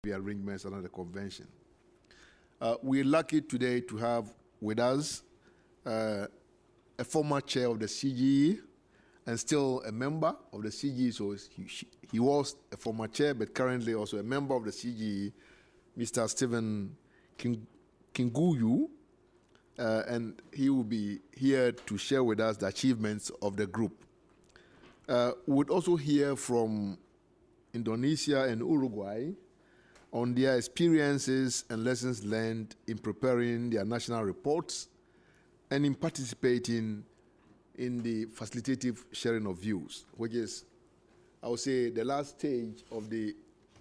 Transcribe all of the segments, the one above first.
the arrangements under the convention. We're lucky today to have with us a former chair of the CGE and still a member of the CGE. So he was a former chair, but currently also a member of the CGE, Mr. Stephen Kinguyu, and he will be here to share with us the achievements of the group. We'll also hear from Indonesia and Uruguay on their experiences and lessons learned in preparing their national reports and in participating in the facilitative sharing of views, which is, I would say, the last stage of the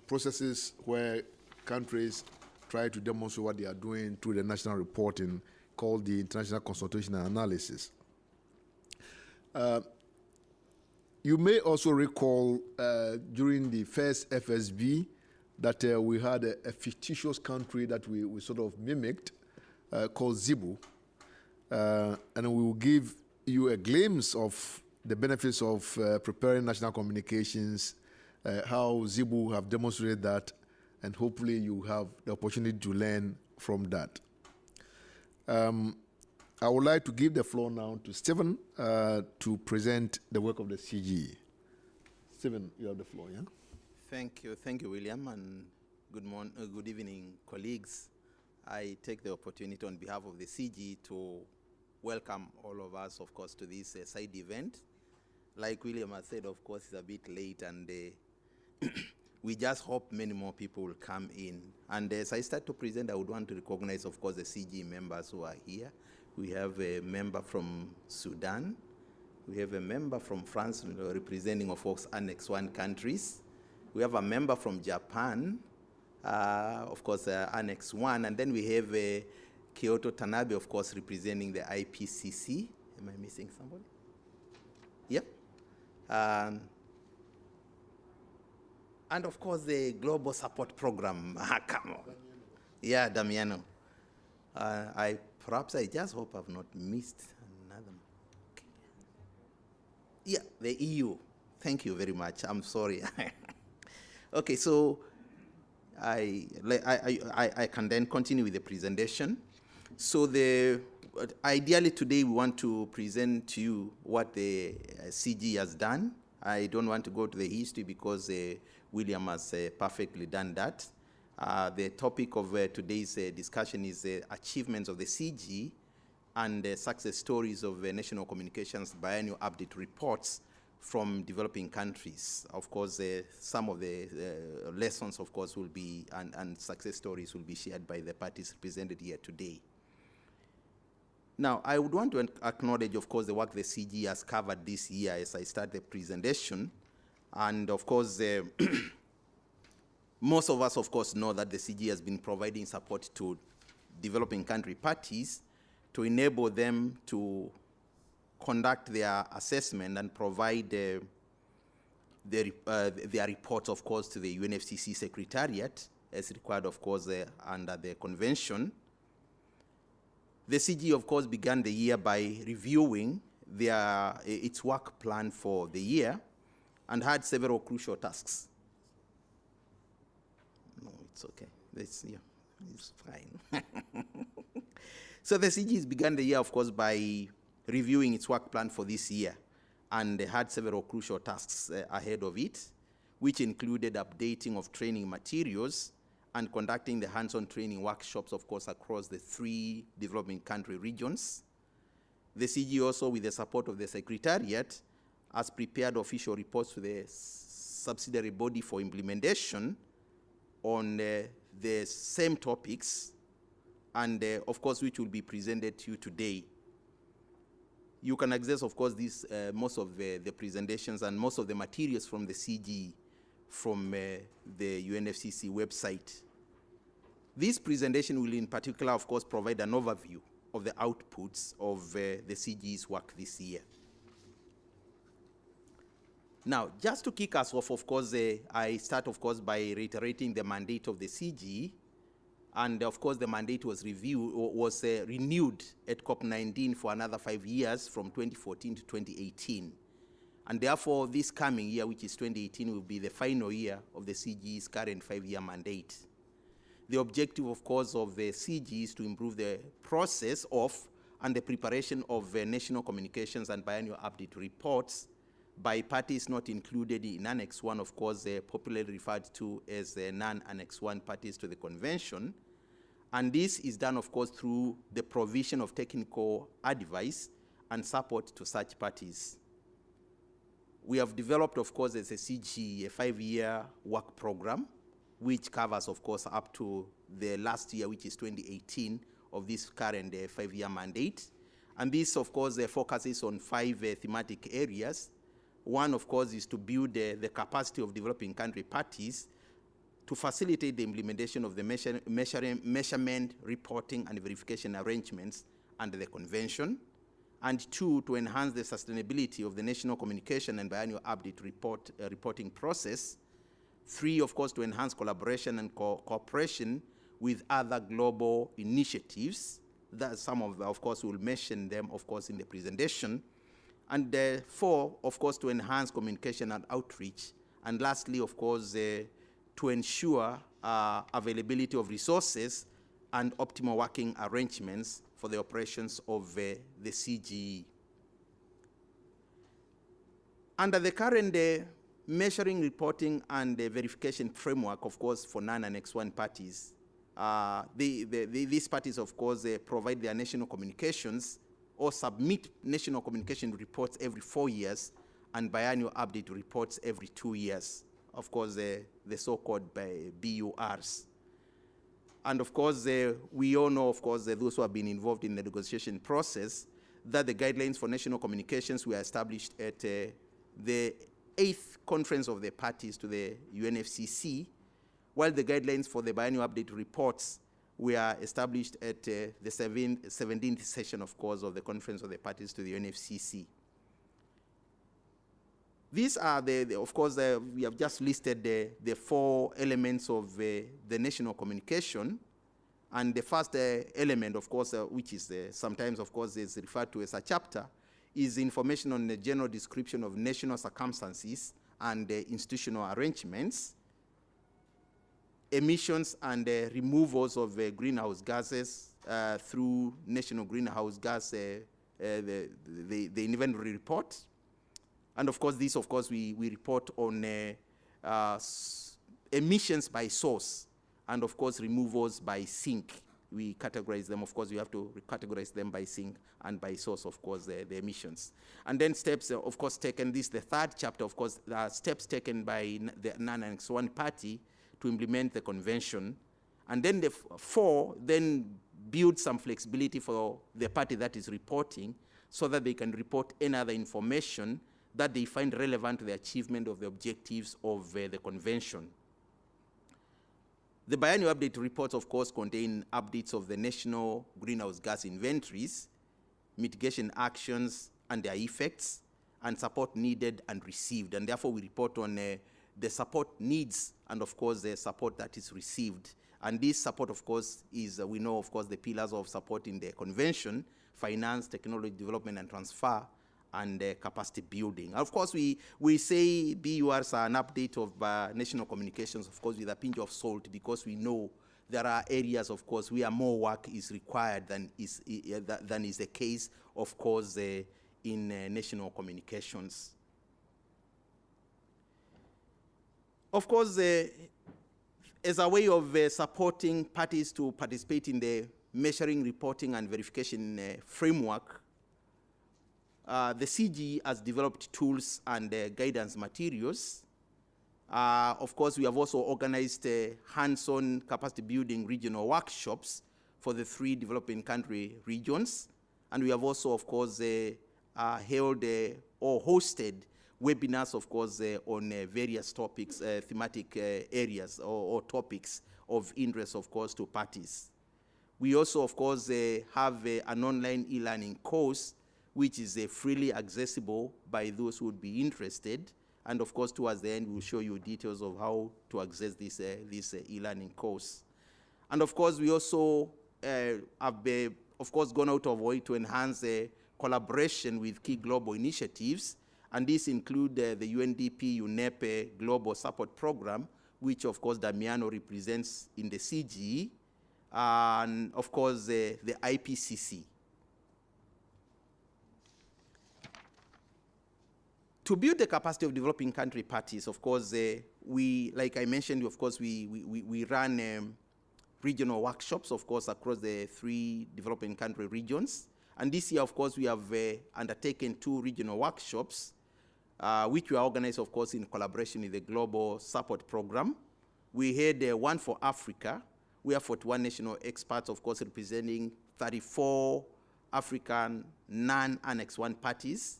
processes where countries try to demonstrate what they are doing through the national reporting called the International Consultation and Analysis. You may also recall during the first FSB that we had a fictitious country that we sort of mimicked called Zebu. And we will give you a glimpse of the benefits of preparing national communications, how Zebu have demonstrated that, and hopefully you have the opportunity to learn from that. I would like to give the floor now to Stephen to present the work of the CGE. Stephen, you have the floor, yeah? Thank you, William, and good evening, colleagues. I take the opportunity on behalf of the CGE to welcome all of us, of course, to this side event. Like William has said, of course, it's a bit late, and we just hope many more people will come in. And as I start to present, I would want to recognize, of course, the CGE members who are here. We have a member from Sudan. We have a member from France representing, of course, Annex 1 countries. We have a member from Japan, of course, Annex 1. And then we have Kyoto Tanabe, of course, representing the IPCC. Am I missing somebody? Yep. And of course, the Global Support Program. Come on. Yeah, Damiano. Perhaps I just hope I've not missed another. Okay. Yeah, the EU. Thank you very much. I'm sorry. Okay, so I can then continue with the presentation. So ideally today we want to present to you what the CGE has done. I don't want to go to the history because William has perfectly done that. The topic of today's discussion is achievements of the CGE and success stories of national communications biannual update reports from developing countries. Of course, some of the lessons, of course, will be, and success stories will be shared by the parties represented here today. Now, I would want to acknowledge, of course, the work the CGE has covered this year as I start the presentation. And of course, most of us, of course, know that the CGE has been providing support to developing country parties to enable them to conduct their assessment and provide their reports, of course, to the UNFCCC Secretariat, as required, of course, under the convention. The CGE, of course, began the year by reviewing its work plan for the year and had several crucial tasks. No, it's okay. It's fine. So the CGE began the year, of course, by reviewing its work plan for this year, and had several crucial tasks ahead of it, which included updating of training materials and conducting the hands-on training workshops, of course, across the 3 developing country regions. The CGE also, with the support of the Secretariat, has prepared official reports to the subsidiary body for implementation on the same topics, and of course, which will be presented to you today. You can access, of course, most of the presentations and most of the materials from the CGE from the UNFCCC website. This presentation will, in particular, of course, provide an overview of the outputs of the CGE's work this year. Now, just to kick us off, of course, I start, of course, by reiterating the mandate of the CGE. And of course, the mandate was renewed at COP19 for another 5 years from 2014 to 2018. And therefore, this coming year, which is 2018, will be the final year of the CGE's current 5-year mandate. The objective, of course, of the CGE is to improve the process of and the preparation of national communications and biannual update reports by parties not included in Annex 1, of course, popularly referred to as non-Annex 1 parties to the convention. And this is done, of course, through the provision of technical advice and support to such parties. We have developed, of course, as a CGE, a 5-year work program, which covers, of course, up to the last year, which is 2018, of this current 5-year mandate. And this, of course, focuses on 5 thematic areas. One, of course, is to build the capacity of developing country parties to facilitate the implementation of the measurement, reporting, and verification arrangements under the convention. And 2, to enhance the sustainability of the national communication and biannual update reporting process. 3, of course, to enhance collaboration and cooperation with other global initiatives. That some of course, we'll mention them, of course, in the presentation. And 4, of course, to enhance communication and outreach. And lastly, of course, to ensure availability of resources and optimal working arrangements for the operations of the CGE. Under the current measuring, reporting, and verification framework, of course, for non-Annex 1 parties, these parties, of course, provide their national communications or submit national communication reports every 4 years and biannual update reports every 2 years. Of course, the so-called BURs. And of course, we all know, of course, those who have been involved in the negotiation process, that the guidelines for national communications were established at the 8th conference of the parties to the UNFCCC, while the guidelines for the biannual update reports were established at the 17th session, of course, of the conference of the parties to the UNFCCC. These are of course, we have just listed the 4 elements of the national communication. And the first element, of course, which is sometimes, of course, is referred to as a chapter, is information on the general description of national circumstances and institutional arrangements, emissions and removals of greenhouse gases through national greenhouse gas, the inventory report. And of course, this, of course, we report on emissions by source and, of course, removals by sink. We categorize them. Of course, we have to categorize them by sink and by source, of course, the emissions. And then steps, of course, taken. This is the 3rd chapter, of course, steps taken by the non-Annex 1 party to implement the convention. And then the 4 then build some flexibility for the party that is reporting so that they can report any other information that they find relevant to the achievement of the objectives of the convention. The biannual update reports, of course, contain updates of the national greenhouse gas inventories, mitigation actions and their effects, and support needed and received. And therefore, we report on the support needs and, of course, the support that is received. And this support, of course, is, we know, of course, the pillars of support in the convention: finance, technology development and transfer, and capacity building. Of course, we say BURs are an update of national communications, of course, with a pinch of salt, because we know there are areas, of course, where more work is required than is the case, of course, in national communications. Of course, as a way of supporting parties to participate in the measuring, reporting, and verification framework, the CGE has developed tools and guidance materials. Of course, we have also organized hands-on capacity building regional workshops for the 3 developing country regions. And we have also, of course, held or hosted webinars, of course, on various topics, thematic areas or topics of interest, of course, to parties. We also, of course, have an online e-learning course which is freely accessible by those who would be interested. And of course, towards the end, we'll show you details of how to access this e-learning course. And of course, we also have, of course, gone out of way to enhance collaboration with key global initiatives. And these include the UNDP UNEP Global Support Program, which of course Damiano represents in the CGE, and of course the IPCC. To build the capacity of developing country parties, of course, we, like I mentioned, of course, we run regional workshops, of course, across the 3 developing country regions. And this year, of course, we have undertaken 2 regional workshops, which were organized, of course, in collaboration with the Global Support Program. We had one for Africa. We have 41 national experts, of course, representing 34 African non-Annex 1 parties.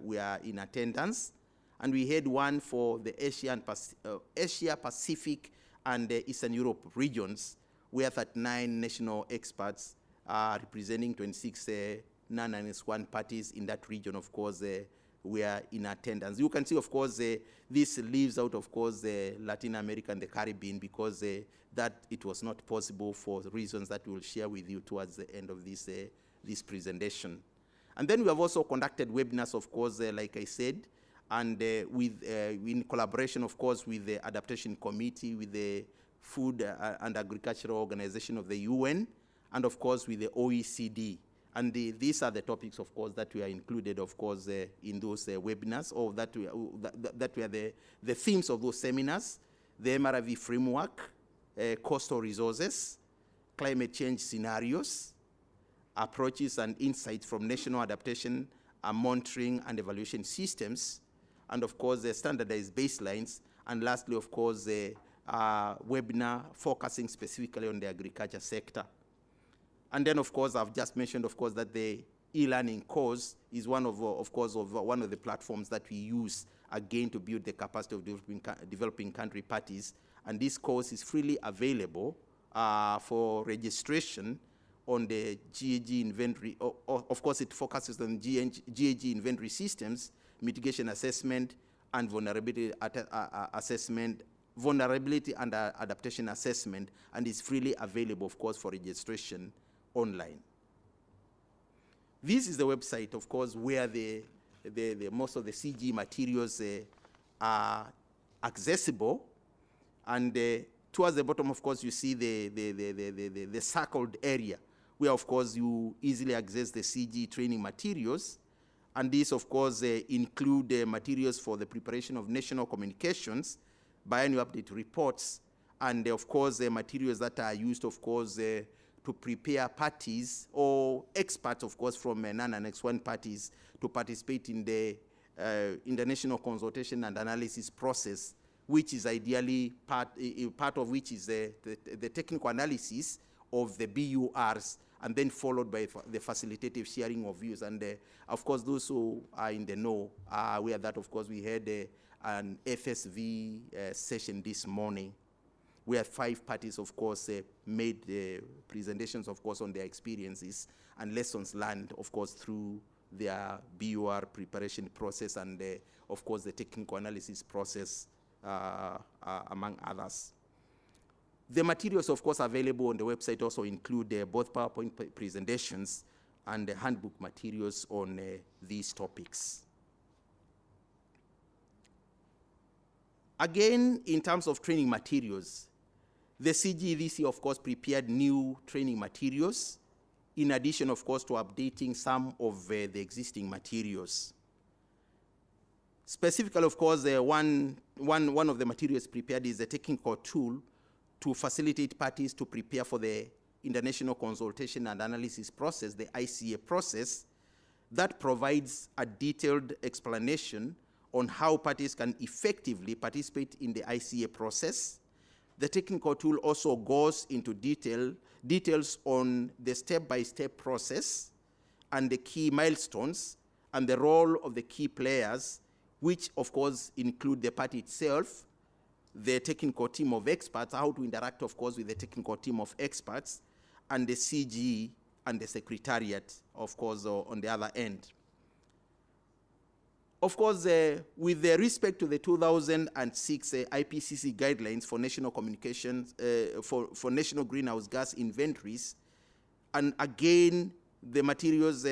We are in attendance. And we had one for the Asia Pacific and Eastern Europe regions. We have 39 national experts representing 26 non-Annex 1 parties in that region. Of course, we are in attendance. You can see, of course, this leaves out, of course, Latin America and the Caribbean, because that it was not possible for reasons that we will share with you towards the end of this, this presentation. And then we have also conducted webinars, of course, like I said, and in collaboration, of course, with the Adaptation Committee, with the Food and Agricultural Organization of the UN, and of course with the OECD. And these are the topics, of course, that we are included, of course, in those webinars, or that were the themes of those seminars: the MRV framework, coastal resources, climate change scenarios, approaches and insights from national adaptation, monitoring and evaluation systems, and of course the standardized baselines, and lastly, of course, the webinar focusing specifically on the agriculture sector. And then, of course, I've just mentioned, of course, that the e-learning course is one of one of the platforms that we use, again, to build the capacity of developing country parties. And this course is freely available for registration on the GHG inventory. Of course, it focuses on GHG inventory systems, mitigation assessment, and vulnerability assessment, vulnerability and adaptation assessment, and is freely available, of course, for registration online. This is the website, of course, where the most of the CGE materials are accessible. And towards the bottom, of course, you see the circled area, where, of course, you easily access the CGE training materials. And these, of course, include materials for the preparation of national communications, biannual update reports, and, of course, the materials that are used, of course, to prepare parties or experts, of course, from non-Annex 1 parties to participate in the international consultation and analysis process, which is ideally part of which is the technical analysis of the BURs, and then followed by the facilitative sharing of views. And of course, those who are in the know are aware that, of course, we had an FSV session this morning, where 5 parties, of course, made presentations, of course, on their experiences and lessons learned, of course, through their BUR preparation process and, of course, the technical analysis process, among others. The materials, of course, available on the website also include both PowerPoint presentations and the handbook materials on these topics. Again, in terms of training materials, the CGE this year, of course, prepared new training materials, in addition, of course, to updating some of the existing materials. Specifically, of course, one of the materials prepared is a technical tool to facilitate parties to prepare for the international consultation and analysis process, the ICA process, that provides a detailed explanation on how parties can effectively participate in the ICA process. The technical tool also goes into details on the step-by-step process and the key milestones and the role of the key players, which, of course, include the party itself, the technical team of experts, how to interact, of course, with the technical team of experts, and the CGE and the Secretariat, of course, on the other end. Of course, with respect to the 2006 IPCC guidelines for national communications, for national greenhouse gas inventories, and again, the materials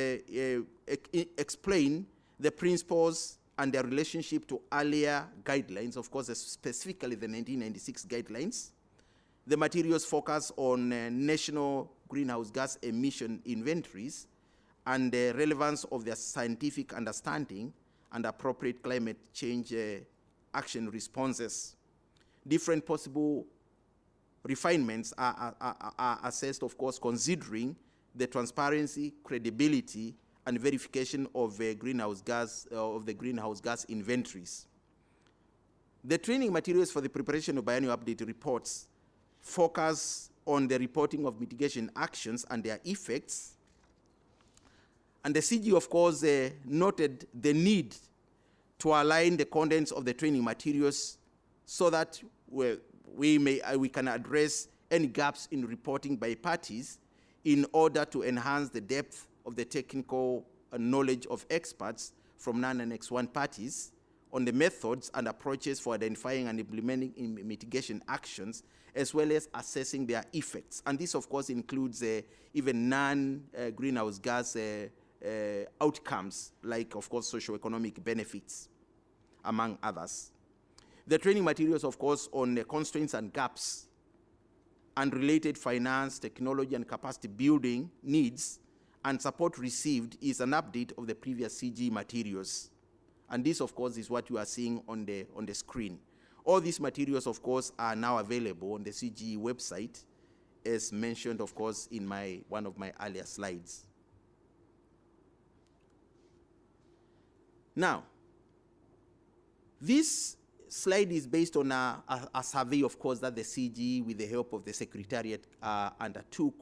explain the principles and their relationship to earlier guidelines, of course, specifically the 1996 guidelines. The materials focus on national greenhouse gas emission inventories and the relevance of their scientific understanding and appropriate climate change action responses. Different possible refinements are assessed, of course, considering the transparency, credibility, and verification of the greenhouse gas inventories. The training materials for the preparation of biannual update reports focus on the reporting of mitigation actions and their effects. And the CGE, of course, noted the need to align the contents of the training materials so that we can address any gaps in reporting by parties in order to enhance the depth of the technical knowledge of experts from non-Annex 1 parties on the methods and approaches for identifying and implementing mitigation actions, as well as assessing their effects. And this, of course, includes even non-greenhouse gas outcomes, like, of course, socioeconomic benefits, among others. The training materials, of course, on the constraints and gaps and related finance, technology, and capacity building needs and support received is an update of the previous CGE materials. And this, of course, is what you are seeing on the screen. All these materials, of course, are now available on the CGE website, as mentioned, of course, in one of my earlier slides. Now, this slide is based on a survey, of course, that the CGE, with the help of the Secretariat, undertook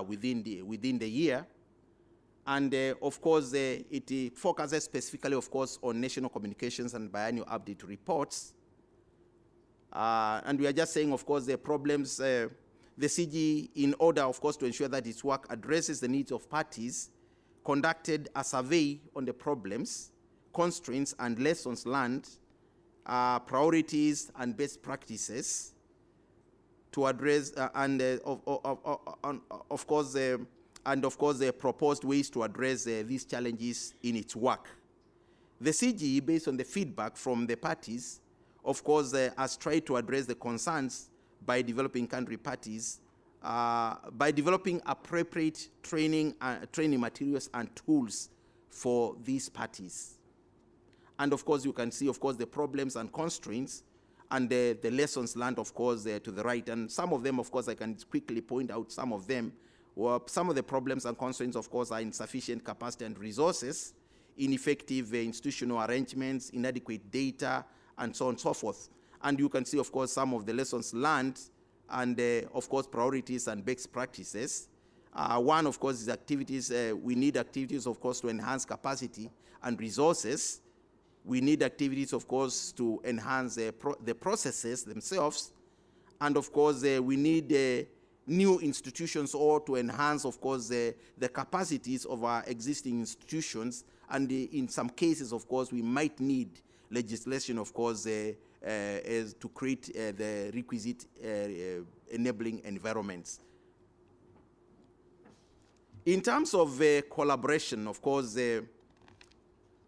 within the year. And of course, it focuses specifically, of course, on national communications and biannual update reports. And we are just saying, of course, the problems, the CGE, in order, of course, to ensure that its work addresses the needs of parties, conducted a survey on the problems, constraints, and lessons learned, priorities, and best practices to address, and of course, the proposed ways to address these challenges in its work. The CGE, based on the feedback from the parties, of course, has tried to address the concerns by developing country parties, by developing appropriate training materials and tools for these parties. And of course, you can see, of course, the problems and constraints and the lessons learned, of course, to the right. And some of them, of course, I can quickly point out some of them. Well, some of the problems and constraints, of course, are insufficient capacity and resources, ineffective institutional arrangements, inadequate data, and so on and so forth. And you can see, of course, some of the lessons learned and, of course, priorities and best practices. One, of course, is activities. We need activities, of course, to enhance capacity and resources. We need activities, of course, to enhance the processes themselves. And, of course, we need new institutions, or to enhance, of course, the capacities of our existing institutions. And in some cases, of course, we might need legislation, of course, to create the requisite enabling environments. In terms of collaboration, of course,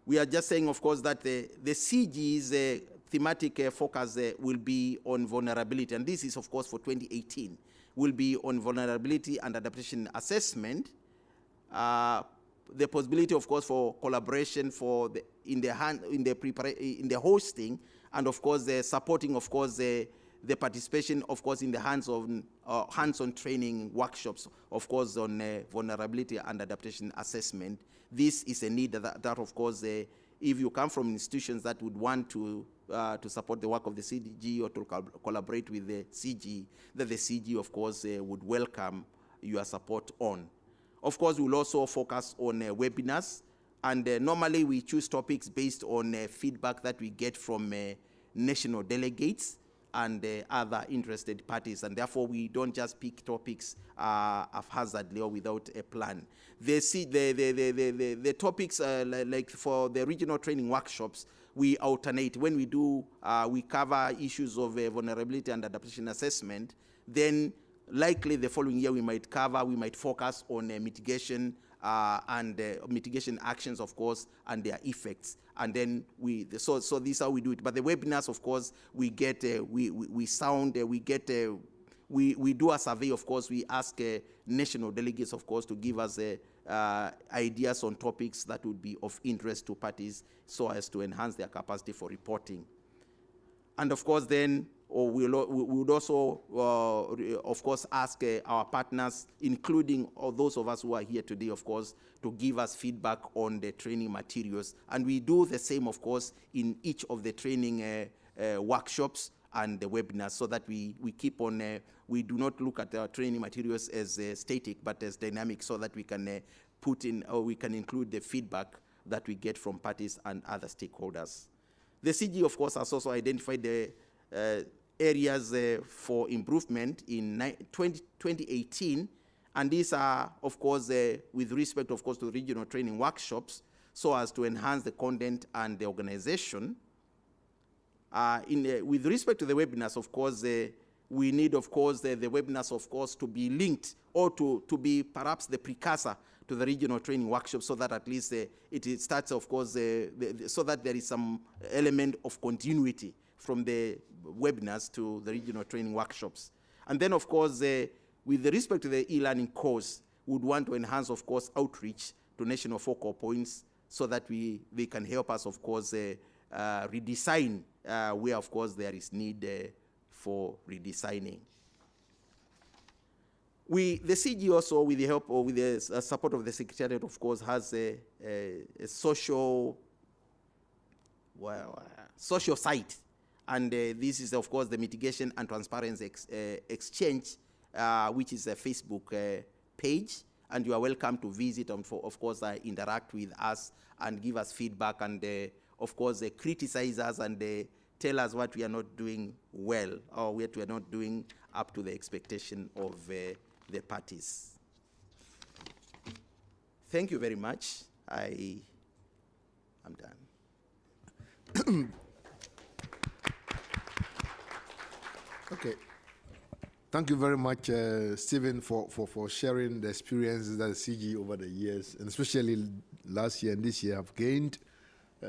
we are just saying, of course, that the CGE's thematic focus will be on vulnerability. And this is, of course, for 2018. Will be on vulnerability and adaptation assessment, the possibility, of course, for collaboration in the hosting, and of course the supporting, of course, the participation, of course, in the hands-on training workshops, of course, on vulnerability and adaptation assessment. This is a need that of course, if you come from institutions that would want to support the work of the CGE or to collaborate with the CGE, that the CGE, of course, would welcome your support on. Of course, we'll also focus on webinars, and normally we choose topics based on feedback that we get from national delegates and other interested parties, and therefore we don't just pick topics haphazardly or without a plan. The topics, like for the regional training workshops, we alternate. When we do, we cover issues of vulnerability and adaptation assessment, then likely the following year we might focus on mitigation and mitigation actions, of course, and their effects. And then so this is how we do it. But the webinars, of course, we get, we sound, we do a survey, of course. We ask national delegates, of course, to give us ideas on topics that would be of interest to parties so as to enhance their capacity for reporting. And of course, then we would also, of course, ask our partners, including all those of us who are here today, of course, to give us feedback on the training materials. And we do the same, of course, in each of the training workshops and the webinars, so that we keep on, we do not look at our training materials as static, but as dynamic, so that we can put in, or we can include the feedback that we get from parties and other stakeholders. The CGE, of course, has also identified the areas for improvement in 2018, and these are, of course, with respect, of course, to regional training workshops, so as to enhance the content and the organization. With respect to the webinars, of course, we need, of course, the webinars, of course, to be linked, or to be perhaps the precursor to the regional training workshop, so that at least it starts, of course, so that there is some element of continuity from the webinars to the regional training workshops. And then, of course, with respect to the e-learning course, we would want to enhance, of course, outreach to national focal points, so that they can help us, of course, redesign where, of course, there is need for redesigning. The CGE also, with the help or with the support of the Secretariat, of course, has a social, social site. And this is, of course, the Mitigation and Transparency Exchange, which is a Facebook page. And you are welcome to visit and, of course, interact with us and give us feedback and, of course, criticize us and tell us what we are not doing well, or what we are not doing up to the expectation of the parties. Thank you very much. I'm done. Okay. Thank you very much, Stephen, for sharing the experiences that the CGE over the years, and especially last year and this year, have gained,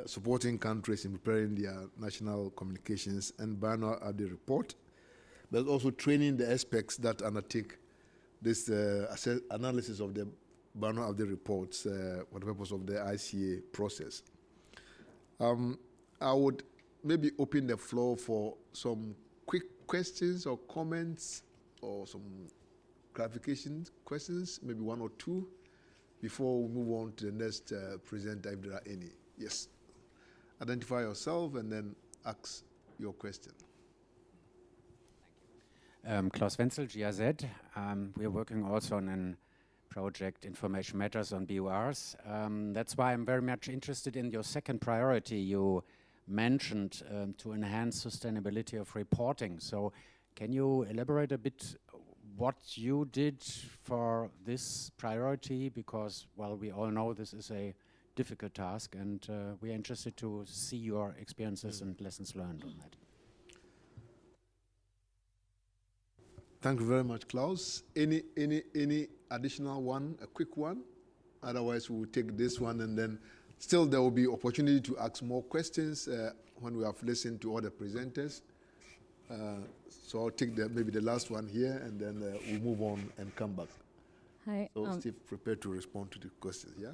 supporting countries in preparing their national communications and biannual update report, but also training the experts that undertake this analysis of the biannual update reports for the purpose of the ICA process. I would maybe open the floor for some quick questions or comments or some clarification questions, maybe one or two, before we move on to the next presenter, if there are any. Yes. Identify yourself and then ask your question. Klaus Wenzel, GIZ. We are working also on a project, Information Matters on BURs. That's why I'm very much interested in your second priority you mentioned, to enhance sustainability of reporting. So can you elaborate a bit what you did for this priority? Because, well, we all know this is a difficult task, and we are interested to see your experiences and lessons learned on that. Thank you very much, Klaus. Any additional one, a quick one? Otherwise, we will take this one, and then still there will be opportunity to ask more questions when we have listened to all the presenters. So I'll take maybe the last one here, and then we'll move on and come back. Hi. So Steve, prepare to respond to the questions, yeah?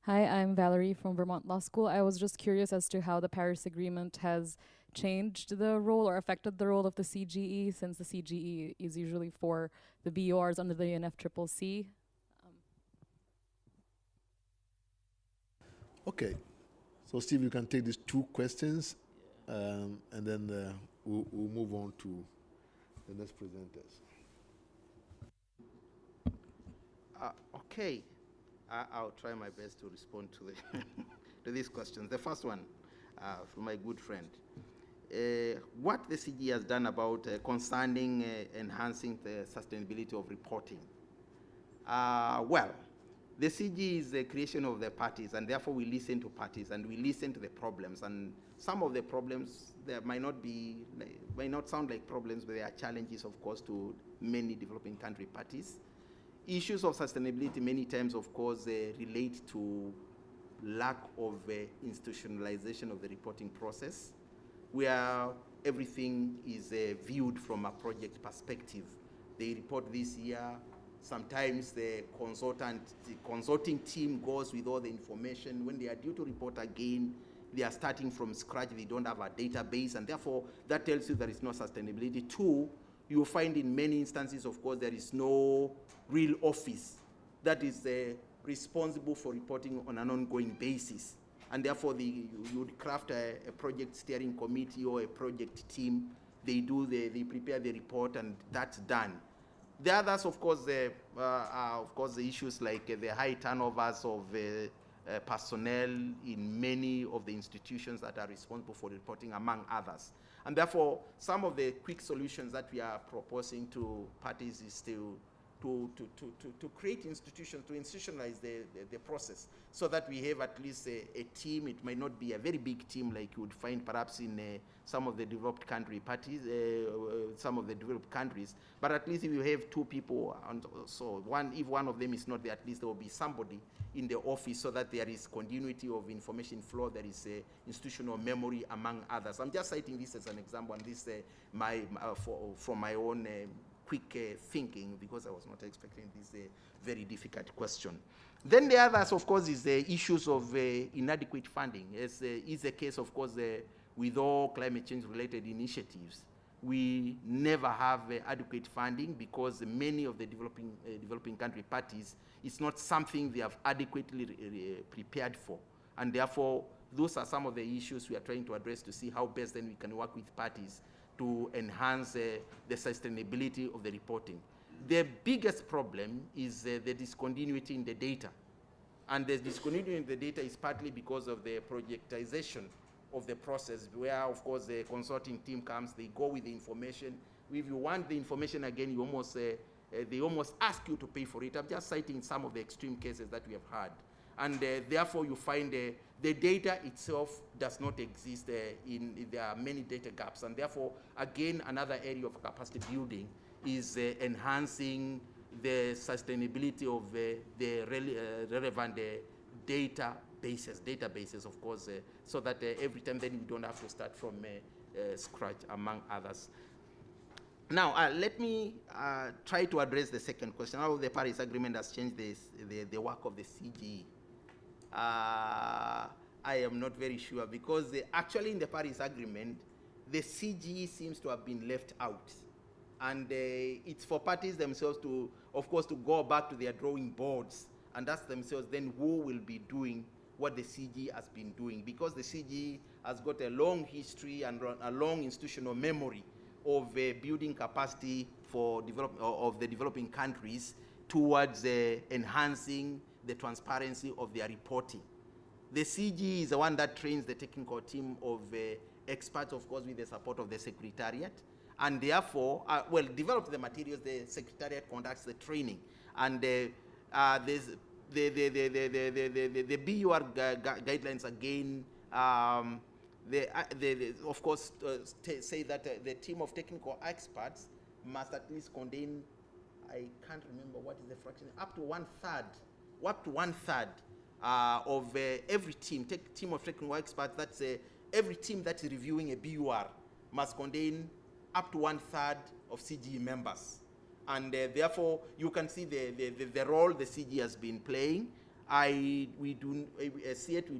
Hi, I'm Valerie from Vermont Law School. I was just curious as to how the Paris Agreement has changed the role or affected the role of the CGE, since the CGE is usually for the BURs under the UNFCCC. Okay. So Steve, you can take these two questions, and then we'll move on to the next presenters. Okay. I'll try my best to respond to to these questions. The first one, from my good friend. What the CGE has done about concerning enhancing the sustainability of reporting. Well, the CGE is the creation of the parties, and therefore we listen to parties and we listen to the problems. And some of the problems there might not sound like problems, but they are challenges, of course, to many developing country parties. Issues of sustainability many times, of course, relate to lack of institutionalization of the reporting process, where everything is viewed from a project perspective. They report this year. Sometimes the consulting team goes with all the information. When they are due to report again, they are starting from scratch. They don't have a database, and therefore that tells you there is no sustainability. Two, you find in many instances, of course, there is no real office that is responsible for reporting on an ongoing basis. And therefore, you would craft a project steering committee or a project team. They prepare the report, and that's done. The others, of course, are of course the issues like the high turnovers of personnel in many of the institutions that are responsible for reporting, among others. And therefore, some of the quick solutions that we are proposing to parties is to create institutions, to institutionalize the process, so that we have at least a team. It might not be a very big team like you would find perhaps in some of the developed country parties, some of the developed countries, but at least if you have two people, and so if one of them is not there, at least there will be somebody in the office, so that there is continuity of information flow, there is institutional memory, among others. I'm just citing this as an example, and this from my own quick thinking, because I was not expecting this very difficult question. Then the others, of course, is the issues of inadequate funding. As is the case, of course, with all climate change related initiatives. We never have adequate funding, because many of the developing country parties, it's not something they have adequately prepared for. And therefore, those are some of the issues we are trying to address to see how best then we can work with parties to enhance the sustainability of the reporting. The biggest problem is the discontinuity in the data. And the discontinuity in the data is partly because of the projectization of the process, where, of course, the consulting team comes, they go with the information. If you want the information again, you almost, they almost ask you to pay for it. I'm just citing some of the extreme cases that we have had. And therefore, you find the data itself does not exist. There are many data gaps. And therefore, again, another area of capacity building is enhancing the sustainability of the relevant databases, of course, so that every time then we don't have to start from scratch, among others. Now, let me try to address the second question. How the Paris Agreement has changed the work of the CGE. I am not very sure, because actually in the Paris Agreement, the CGE seems to have been left out. And it's for parties themselves to, of course, to go back to their drawing boards and ask themselves then who will be doing what the CGE has been doing, because the CGE has got a long history and a long institutional memory of building capacity for of the developing countries towards enhancing the transparency of their reporting. The CGE is the one that trains the technical team of experts, of course, with the support of the Secretariat, and therefore, develop the materials. The Secretariat conducts the training, and there's the BUR guidelines again. Of course, say that the team of technical experts must at least contain, I can't remember what is the fraction, up to one third of every team of technical experts. That's every team that is reviewing a BUR must contain up to 1/3 of CGE members. And therefore, you can see the role the CGE has been playing. We do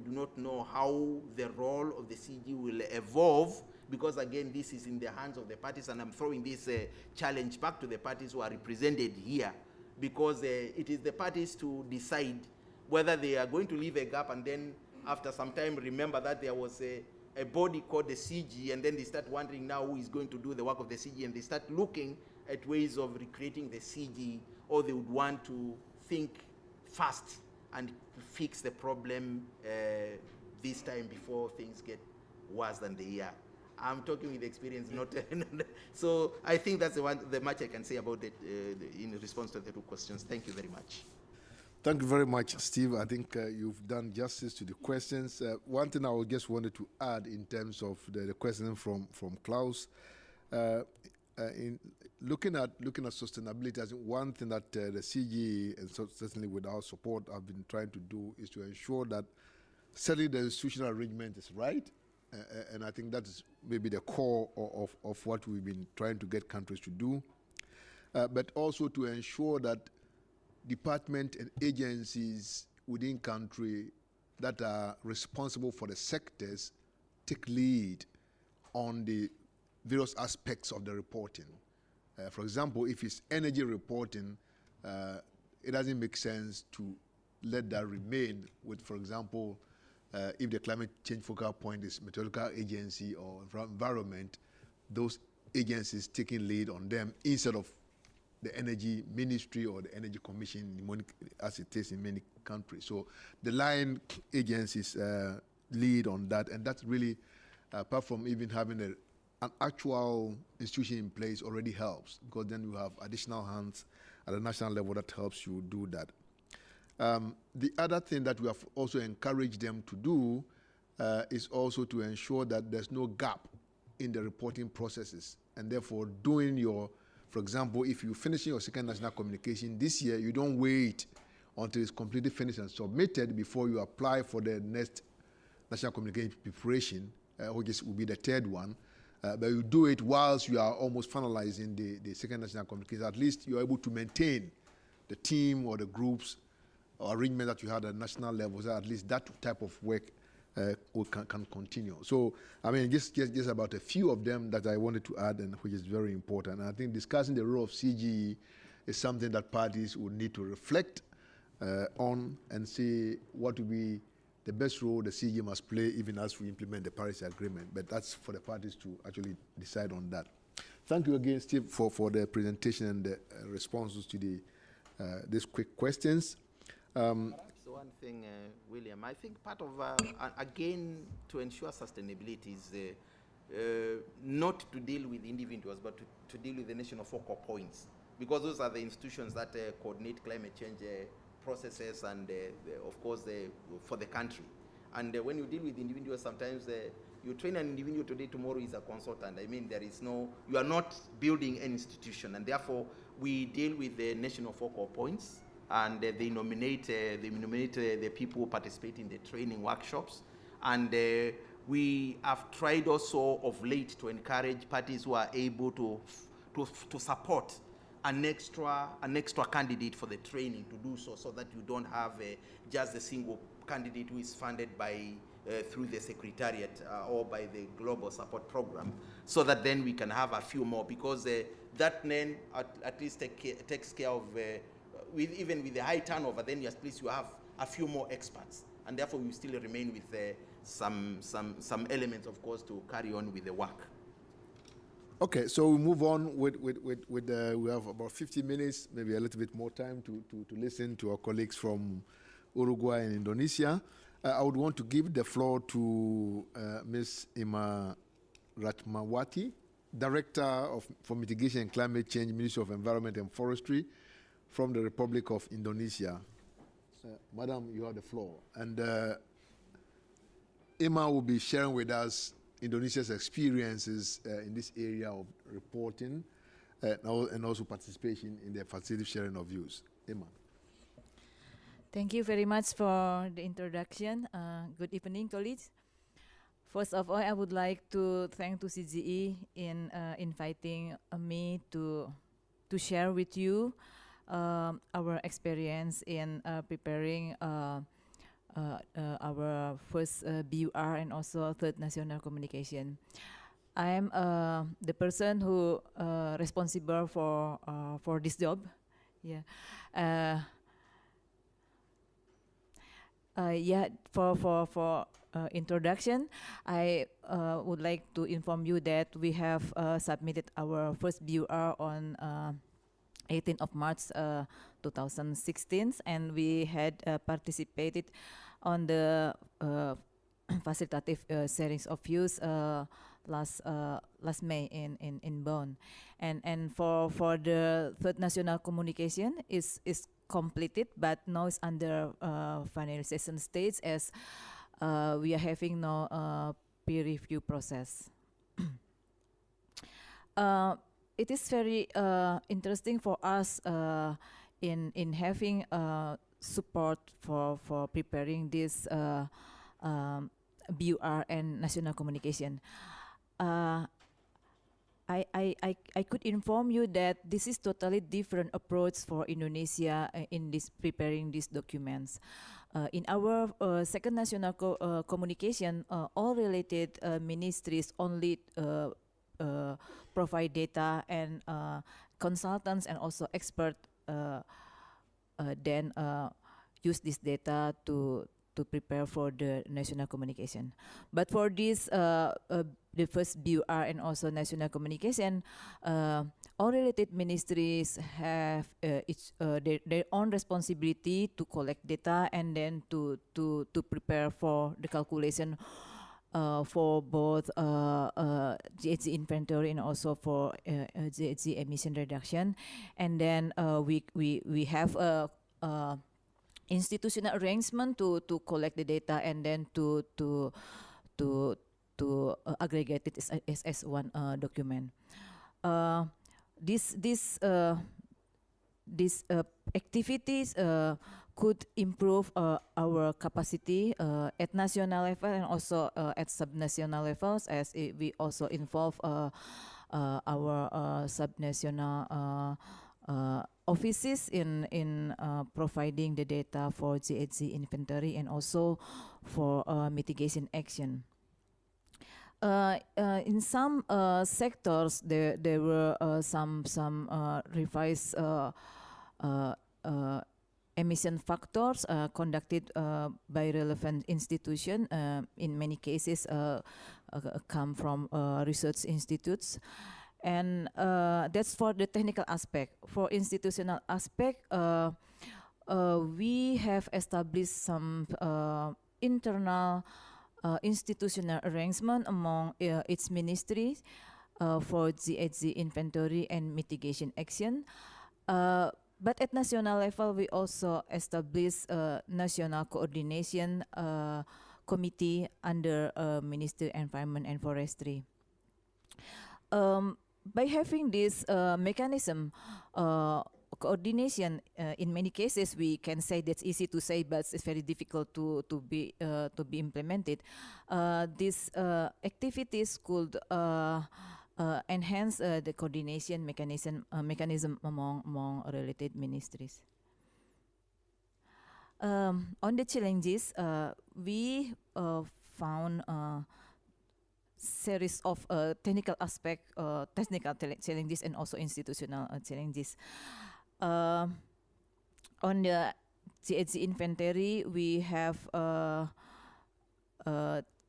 not know how the role of the CGE will evolve, because again, this is in the hands of the parties, and I'm throwing this challenge back to the parties who are represented here, because it is the parties to decide whether they are going to leave a gap, and then after some time remember that there was a body called the CGE, and then they start wondering now who is going to do the work of the CGE, and they start looking at ways of recreating the CGE, or they would want to think fast and fix the problem this time before things get worse than they are. I'm talking with experience, not so I think that's the much I can say about it in response to the two questions. Thank you very much. Thank you very much, Steve. I think you've done justice to the questions. One thing I just wanted to add in terms of the question from Klaus, in looking at sustainability, I think one thing that the CGE, and certainly with our support, have been trying to do is to ensure that certainly the institutional arrangement is right, and I think that is maybe the core of what we've been trying to get countries to do, but also to ensure that departments and agencies within country that are responsible for the sectors take lead on the various aspects of the reporting. For example, if it's energy reporting, it doesn't make sense to let that remain with, for example, if the climate change focal point is meteorological agency or environment, those agencies taking lead on them instead of the energy ministry or the energy commission, as it is in many countries. So the line agencies lead on that, and that's really, apart from even having an actual institution in place, already helps, because then you have additional hands at the national level that helps you do that. The other thing that we have also encouraged them to do is also to ensure that there's no gap in the reporting processes, and therefore doing your, for example, if you're finishing your second national communication this year, you don't wait until it's completely finished and submitted before you apply for the next national communication preparation, which will be the third one. But you do it whilst you are almost finalizing the second national communication. At least you're able to maintain the team or the groups or arrangement that you had at national level, so at least that type of work can continue. So, I mean, just about a few of them that I wanted to add, and which is very important. And I think discussing the role of CGE is something that parties would need to reflect on and see what will be the best role the CGE must play even as we implement the Paris Agreement. But that's for the parties to actually decide on that. Thank you again, Steve, for the presentation and the responses to these quick questions. So one thing, William, I think part of, again, to ensure sustainability is not to deal with individuals, but to deal with the national focal points, because those are the institutions that coordinate climate change processes and, of course, for the country. And when you deal with individuals, sometimes you train an individual today, tomorrow is a consultant. I mean, you are not building an institution, and therefore we deal with the national focal points, and they nominate the people who participate in the training workshops. And we have tried also of late to encourage parties who are able to support an extra candidate for the training to do so that you don't have just a single candidate who is funded by through the Secretariat or by the Global Support Program, so that then we can have a few more, because that then at least takes care of even with the high turnover, then at least you have a few more experts, and therefore we still remain with some elements, of course, to carry on with the work. Okay, so we move on with we have about 50 minutes, maybe a little bit more time to listen to our colleagues from Uruguay and Indonesia. I would want to give the floor to Ms. Ima Ratmawati, Director for Mitigation and Climate Change, Ministry of Environment and Forestry, from the Republic of Indonesia. Madam, you have the floor. And Emma will be sharing with us Indonesia's experiences in this area of reporting and also participation in the facilitative sharing of views. Emma. Thank you very much for the introduction. Good evening, colleagues. First of all, I would like to thank to CGE in inviting me to share with you our experience in preparing our first BUR and also third national communication. I am the person who responsible for this job. Yeah. For introduction, I would like to inform you that we have submitted our first BUR on 18th of March 2016, and we had participated on the facilitative sharings of views last May in Bonn, and for the third national communication is completed, but now it's under finalization stage, as we are having no peer review process. it is very interesting for us in having support for preparing this BUR and national communication. I could inform you that this is totally different approach for Indonesia in this preparing these documents. In our second national communication, all related ministries only provide data, and consultants and also experts then use this data to prepare for the national communication. But for this, the first BUR and also national communication, all related ministries have their own responsibility to collect data and then to prepare for the calculation for both GHG inventory and also for GHG emission reduction. And then we have a institutional arrangement to collect the data and then to aggregate it as one document. These activities could improve our capacity at national level and also at subnational levels, as we also involve our subnational offices in providing the data for GHG inventory and also for mitigation action. In some sectors, there were some revised emission factors conducted by relevant institution. In many cases, come from research institutes. And that's for the technical aspect. For institutional aspect, we have established some internal institutional arrangement among its ministries for GHG inventory and mitigation action. But at national level, we also established a national coordination committee under Ministry of Environment and Forestry. By having this mechanism, coordination, in many cases we can say that's easy to say, but it's very difficult to be implemented. These activities could enhance the coordination mechanism among related ministries. On the challenges, we found series of technical aspect, technical challenges and also institutional challenges. On the GHG inventory, we have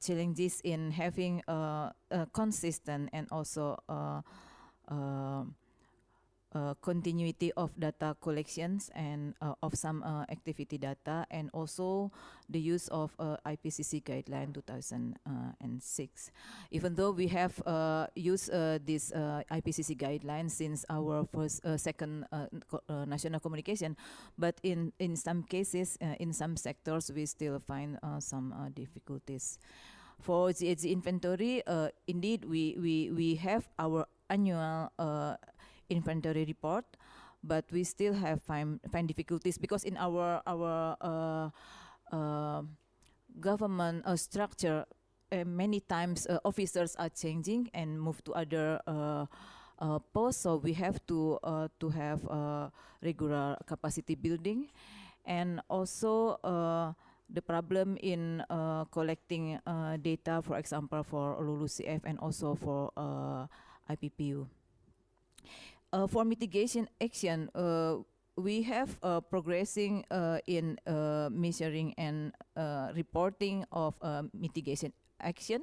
challenges in having consistent and also continuity of data collections and of some activity data, and also the use of IPCC guideline 2006. Even though we have used this IPCC guideline since our second national communication, but in some cases, in some sectors, we still find some difficulties. For GHG inventory, indeed, we have our annual inventory report, but we still have find difficulties because in our government structure, many times officers are changing and move to other posts, so we have to have regular capacity building, and also the problem in collecting data, for example, for LULUCF and also for IPPU. For mitigation action, we have progressing in measuring and reporting of mitigation action,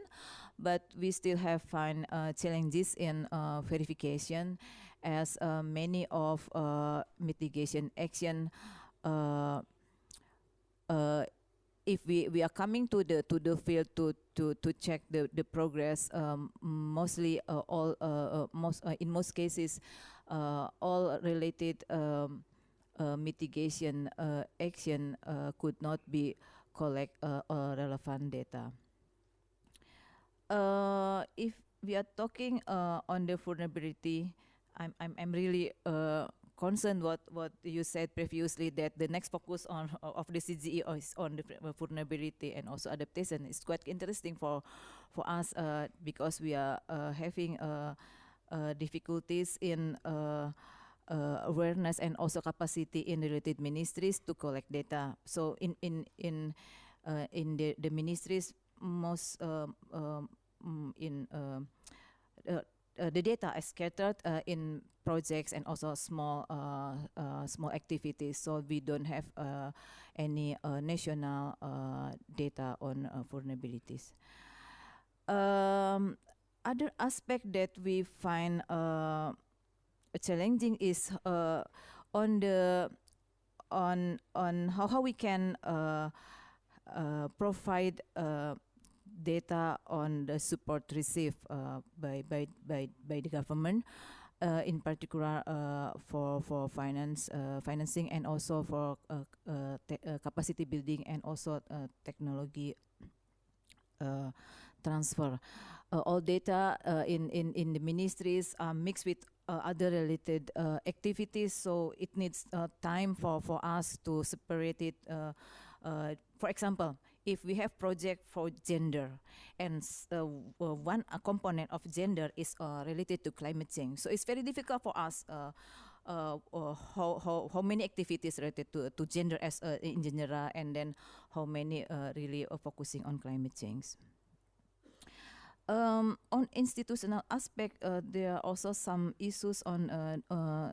but we still have find challenges in verification, as many of mitigation action, if we are coming to the field to check the progress, mostly in most cases, all related mitigation action could not be collect relevant data. If we are talking on the vulnerability I'm really concerned what you said previously, that the next focus on of the CGE is on the vulnerability and also adaptation. It's quite interesting for us because we are having difficulties in awareness and also capacity in related ministries to collect data. So in the ministries, most the data is scattered in projects and also small activities. So we don't have any national data on vulnerabilities. Other aspect that we find challenging is on how we can provide data on the support received by the government, in particular for financing and also for capacity building and also technology transfer. All data in the ministries are mixed with other related activities, so it needs time for us to separate it. For example, if we have project for gender, and one component of gender is related to climate change, so it's very difficult for us how many activities related to gender as in general, and then how many really focusing on climate change. On institutional aspect, there are also some issues on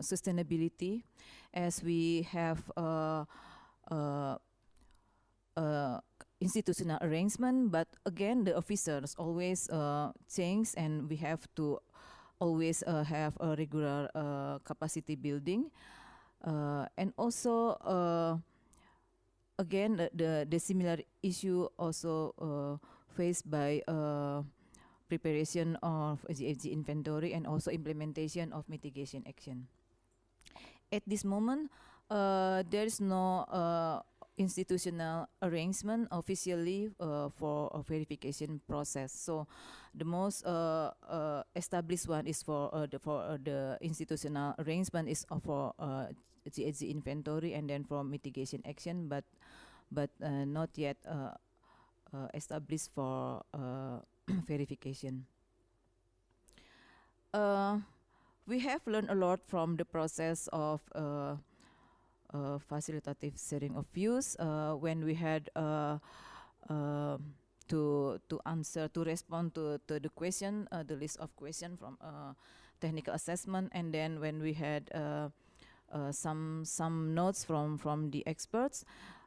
sustainability, as we have institutional arrangement, but again the officers always change, and we have to always have a regular capacity building, and also again the similar issue also faced by preparation of NGHGI inventory and also implementation of mitigation action. At this moment, there is no institutional arrangement officially for a verification process. So the most established one is for the institutional arrangement is for NGHGI inventory and then for mitigation action, but not yet established for verification. We have learned a lot from the process of facilitative sharing of views when we had to respond to the question, the list of questions from technical assessment, and then when we had some notes from the experts.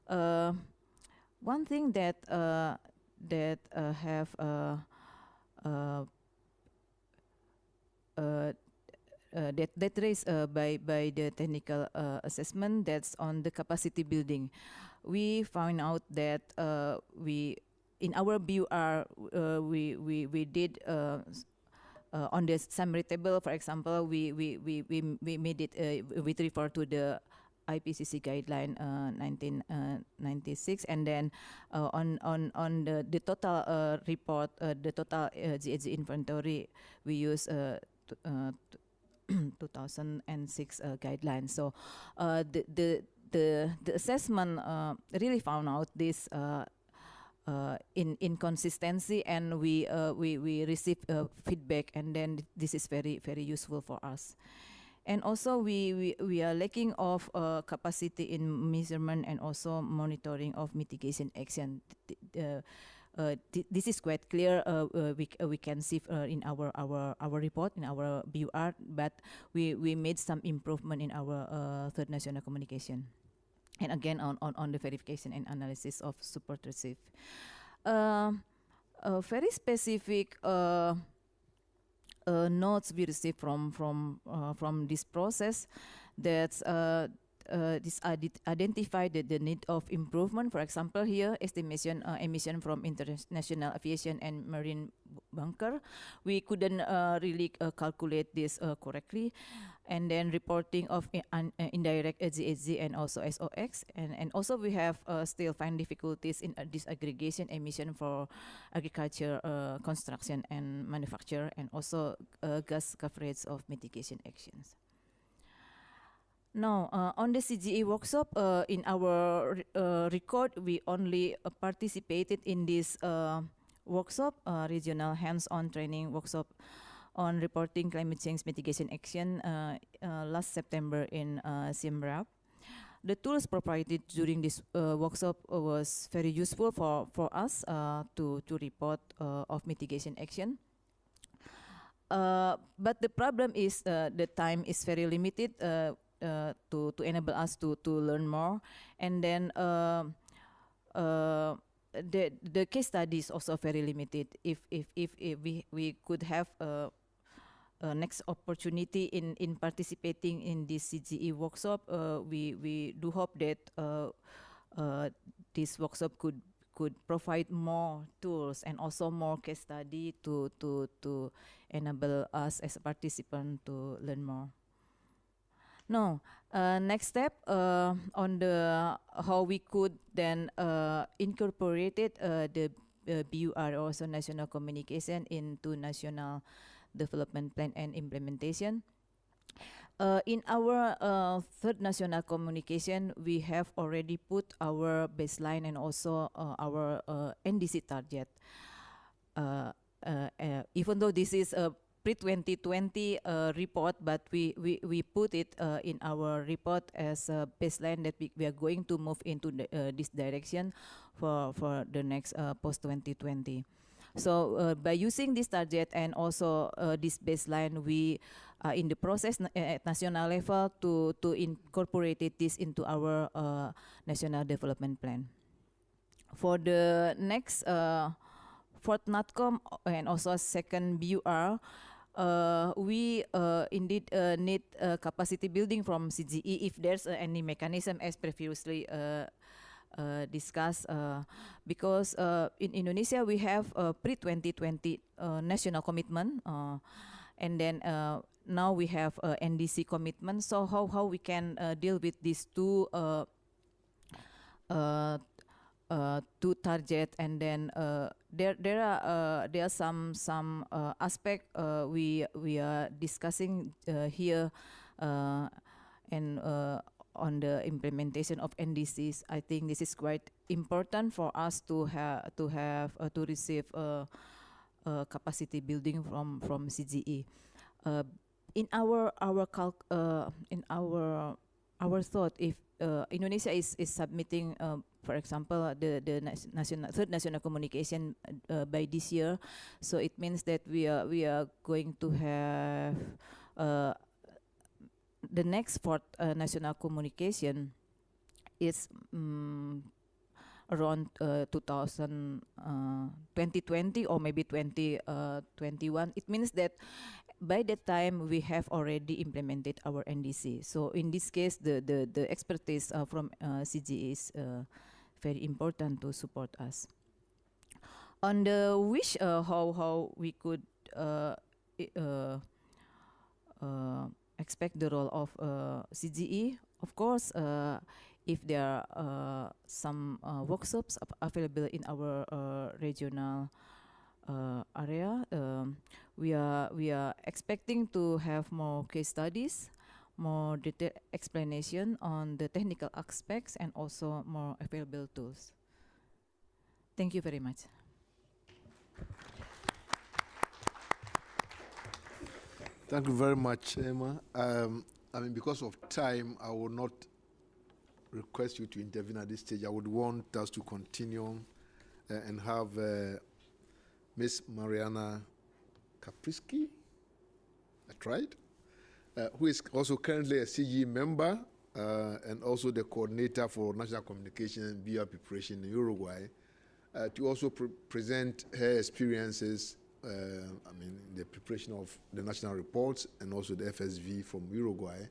One thing that have that raised by the technical assessment, that's on the capacity building. We found out that we in our BUR we did on the summary table, for example, we made it we refer to the IPCC guideline 1996, and then on the total report, the total GHG inventory, we use 2006 guidelines. So the assessment really found out this inconsistency, and we received feedback, and then this is very useful for us. And also we are lacking of capacity in measurement and also monitoring of mitigation action. This is quite clear. We can see in our report, in our BUR, but we made some improvement in our third national communication, and again on the verification and analysis of support received. Very specific notes we received from this process, that identify the need of improvement. For example, here estimation emission from international aviation and marine bunker. We couldn't really calculate this correctly. And then reporting of indirect NGHGI and also SOX. And also we have still find difficulties in disaggregation emission for agriculture, construction and manufacture, and also gas coverage of mitigation actions. Now, on the CGE workshop, in our record, we only participated in this workshop, regional hands-on training workshop on reporting climate change mitigation action last September in Siem Reap. The tools provided during this workshop was very useful for us to report of mitigation action. But the problem is the time is very limited to enable us to learn more, and then the case study is also very limited. If we could have next opportunity in participating in this CGE workshop, we do hope that this workshop could provide more tools and also more case study to enable us as a participant to learn more. Now, next step on the how we could then incorporate the BUR, also national communication, into national development plan and implementation. In our third national communication, we have already put our baseline and also our NDC target. Even though this is a pre-2020 report, but we put it in our report as a baseline that we are going to move into this direction for the next post-2020. So by using this target and also this baseline, we are in the process at national level to incorporate this into our national development plan. For the next fourth NATCOM and also second BUR, we indeed need capacity building from CGE if there's any mechanism as previously discussed, because in Indonesia we have a pre-2020 national commitment, and then now we have NDC commitment. So how we can deal with these two target, and then there are some aspect we are discussing here, and on the implementation of NDCs. I think this is quite important for us to receive capacity building from CGE. In our thought, if Indonesia is submitting, for example, the third national communication by this year, so it means that we are going to have the next fourth national communication is around 2020 or maybe 2021. It means that by that time we have already implemented our NDC. So in this case, the expertise from CGE is very important to support us. On the wish, how we could expect the role of CGE. Of course, if there are some workshops available in our regional area, we are expecting to have more case studies, more detailed explanation on the technical aspects, and also more available tools. Thank you very much. Thank you very much, Emma. I mean, because of time, I will not request you to intervene at this stage. I would want us to continue and have Ms. Mariana Kapriski, I tried, who is also currently a CGE member and also the coordinator for national communication and BUR preparation in Uruguay, to also present her experiences, I mean, the preparation of the national reports and also the FSV from Uruguay.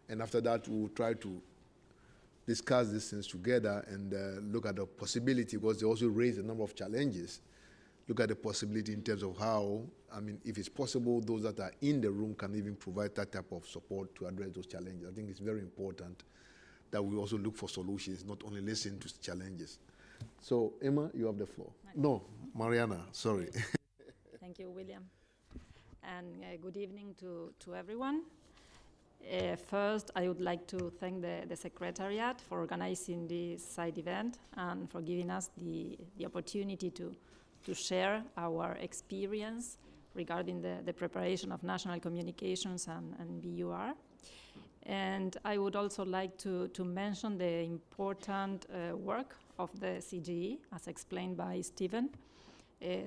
And after that, we will try to discuss these things together and look at the possibility, because they also raise a number of challenges. Look at the possibility in terms of how, I mean, if it's possible, those that are in the room can even provide that type of support to address those challenges. I think it's very important that we also look for solutions, not only listen to challenges. So, Emma, you have the floor. No, Mariana, sorry. Thank you, William. And good evening to everyone. First, I would like to thank the Secretariat for organizing this side event and for giving us the opportunity to share our experience regarding the preparation of national communications and BUR. And I would also like to mention the important work of the CGE, as explained by Stephen,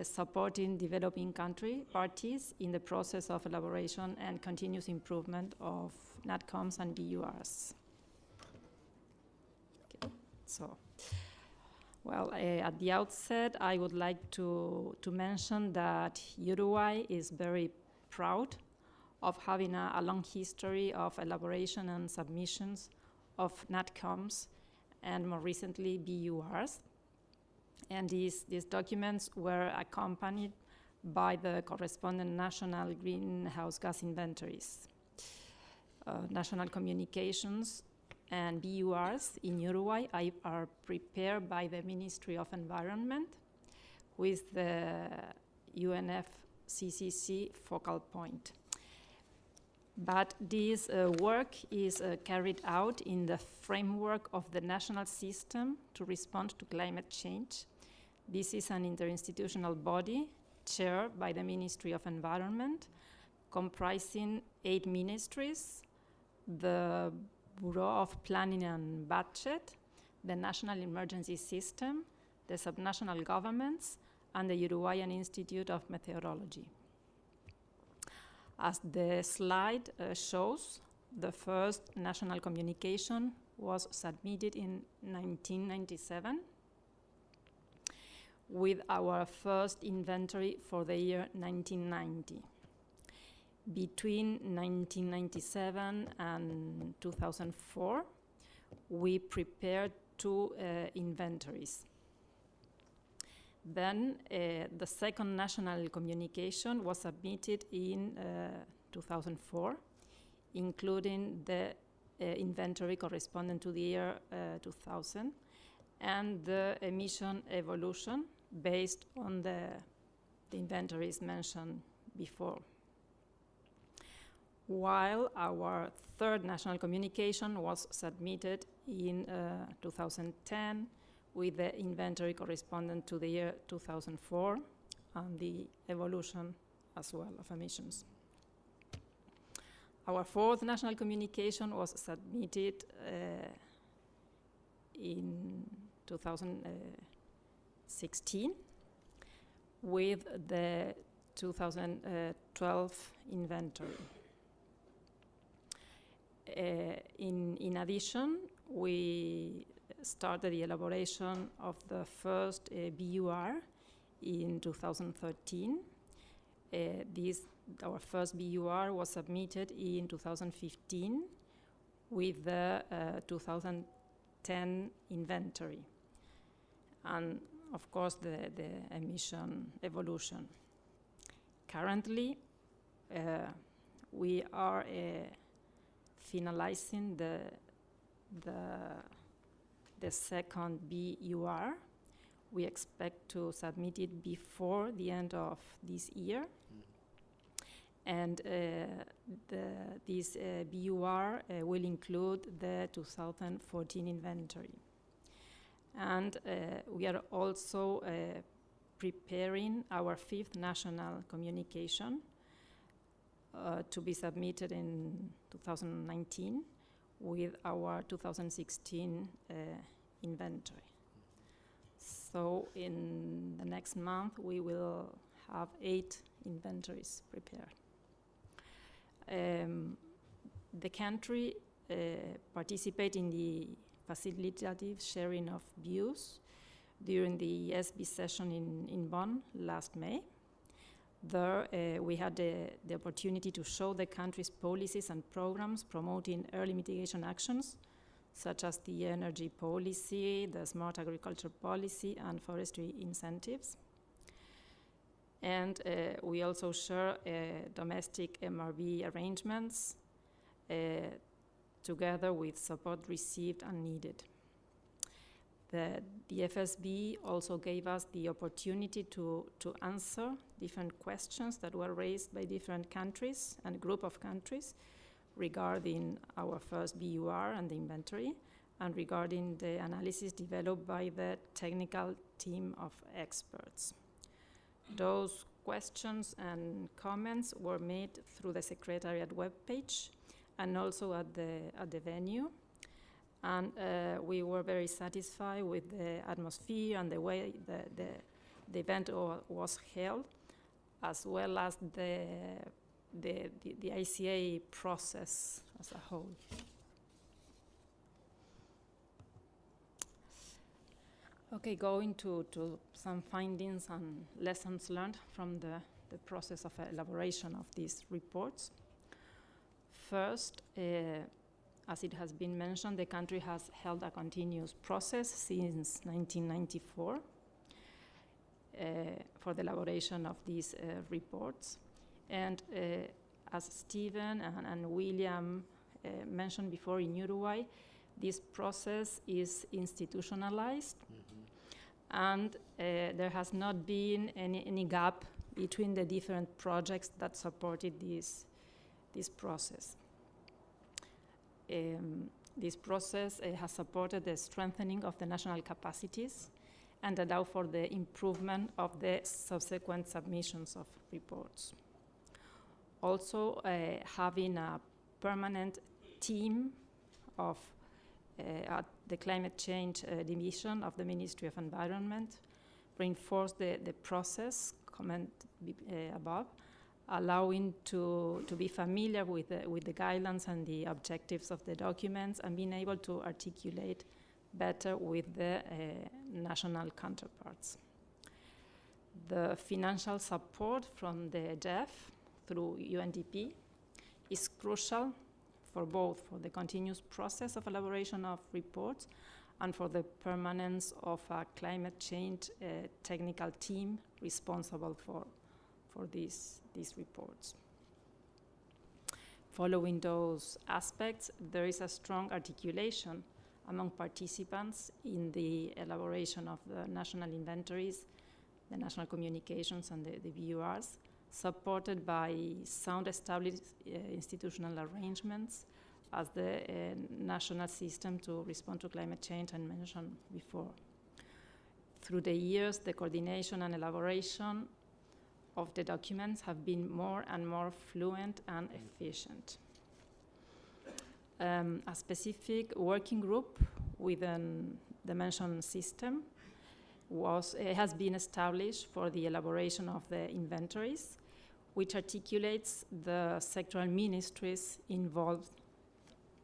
supporting developing country parties in the process of elaboration and continuous improvement of NATCOMs and BURs. Okay. So, well, at the outset, I would like to mention that Uruguay is very proud of having a long history of elaboration and submissions of NATCOMs and more recently BURs. And these documents were accompanied by the corresponding national greenhouse gas inventories. National communications and BURs in Uruguay are prepared by the Ministry of Environment with the UNFCCC focal point. But this work is carried out in the framework of the national system to respond to climate change. This is an interinstitutional body chaired by the Ministry of Environment, comprising 8 ministries, the Bureau of Planning and Budget, the National Emergency System, the subnational governments, and the Uruguayan Institute of Meteorology. As the slide shows, the first national communication was submitted in 1997 with our first inventory for the year 1990. Between 1997 and 2004, we prepared 2 inventories. Then the second national communication was submitted in 2004, including the inventory corresponding to the year 2000 and the emission evolution based on the inventories mentioned before. While our third national communication was submitted in 2010 with the inventory corresponding to the year 2004 and the evolution as well of emissions. Our fourth national communication was submitted in 2016 with the 2012 inventory. In addition, we started the elaboration of the first BUR in 2013. Our first BUR was submitted in 2015 with the 2010 inventory, and of course the emission evolution. Currently, we are finalizing the second BUR. We expect to submit it before the end of this year. And this BUR will include the 2014 inventory. And we are also preparing our fifth national communication to be submitted in 2019 with our 2016 inventory. So in the next month, we will have 8 inventories prepared. The country participated in the facilitative sharing of views during the ESB session in Bonn last May. There, we had the opportunity to show the country's policies and programs promoting early mitigation actions, such as the energy policy, the smart agriculture policy, and forestry incentives. And we also share domestic MRV arrangements together with support received and needed. The FSB also gave us the opportunity to answer different questions that were raised by different countries and group of countries regarding our first BUR and the inventory, and regarding the analysis developed by the technical team of experts. Those questions and comments were made through the Secretariat webpage and also at the venue. And we were very satisfied with the atmosphere and the way the event was held, as well as the ICA process as a whole. Okay, going to some findings and lessons learned from the process of elaboration of these reports. First, as it has been mentioned, the country has held a continuous process since 1994 for the elaboration of these reports. And as Stephen and William mentioned before, in Uruguay, this process is institutionalized, and there has not been any gap between the different projects that supported this process. This process has supported the strengthening of the national capacities and allow for the improvement of the subsequent submissions of reports. Also, having a permanent team of at the climate change division of the Ministry of Environment reinforced the process, comment above, allowing to be familiar with the guidelines and the objectives of the documents, and being able to articulate better with the national counterparts. The financial support from the DEF through UNDP is crucial for both for the continuous process of elaboration of reports and for the permanence of a climate change technical team responsible for these reports. Following those aspects, there is a strong articulation among participants in the elaboration of the national inventories, the national communications, and the BURs, supported by sound established institutional arrangements as the national system to respond to climate change I mentioned before. Through the years, the coordination and elaboration of the documents have been more and more fluent and efficient. A specific working group within the mentioned system has been established for the elaboration of the inventories, which articulates the sectoral ministries involved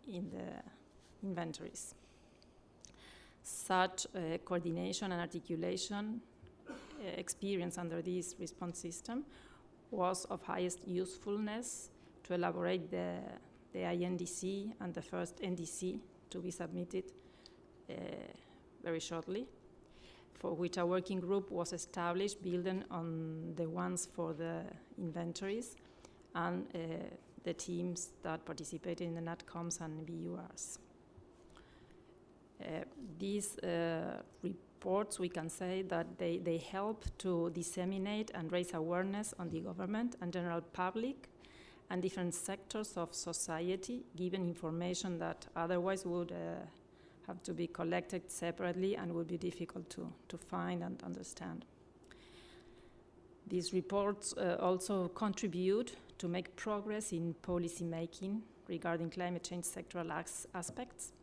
in the inventories. Such coordination and articulation experience under this response system was of highest usefulness to elaborate the INDC and the first NDC to be submitted very shortly, for which a working group was established building on the ones for the inventories and the teams that participated in the NatComs and BURs. These reports, we can say that they help to disseminate and raise awareness on the government and general public and different sectors of society, given information that otherwise would have to be collected separately and would be difficult to find and understand. These reports also contribute to make progress in policy making regarding climate change sectoral aspects,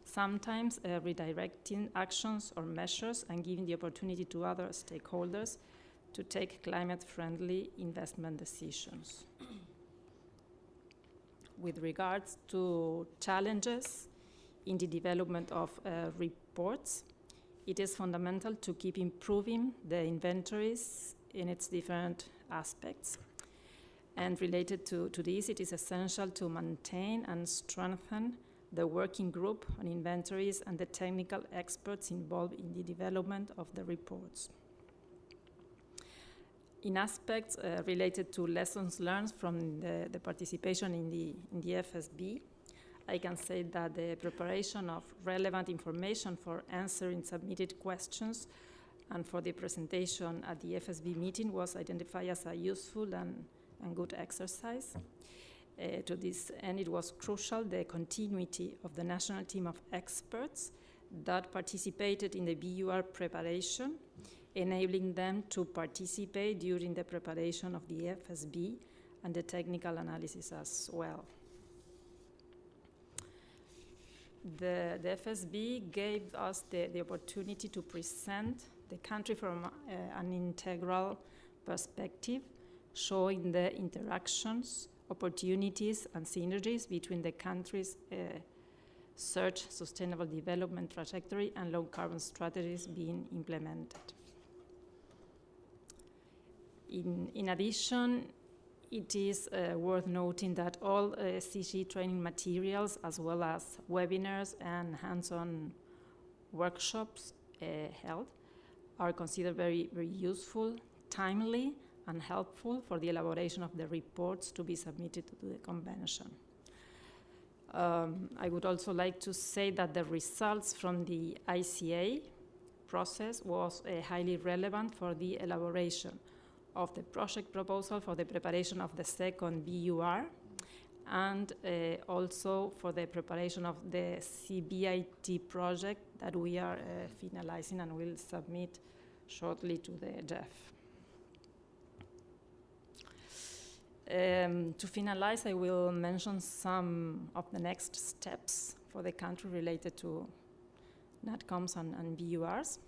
sometimes redirecting actions or measures and giving the opportunity to other stakeholders to take climate-friendly investment decisions. With regards to challenges in the development of reports, it is fundamental to keep improving the inventories in its different aspects. And related to this, it is essential to maintain and strengthen the working group on inventories, and the technical experts involved in the development of the reports. In aspects related to lessons learned from the participation in the FSB, I can say that the preparation of relevant information for answering submitted questions and for the presentation at the FSB meeting was identified as a useful and good exercise. To this end, it was crucial the continuity of the national team of experts that participated in the BUR preparation, enabling them to participate during the preparation of the FSB and the technical analysis as well. The FSB gave us the opportunity to present the country from an integral perspective, showing the interactions, opportunities, and synergies between the country's search, sustainable development trajectory, and low carbon strategies being implemented. In addition, it is worth noting that all CGE training materials, as well as webinars and hands-on workshops held, are considered very, very useful, timely, and helpful for the elaboration of the reports to be submitted to the convention. I would also like to say that the results from the ICA process was highly relevant for the elaboration of the project proposal for the preparation of the second BUR, and also for the preparation of the CBIT project that we are finalizing and will submit shortly to the DEF. To finalize, I will mention some of the next steps for the country related to NatComs and BURs.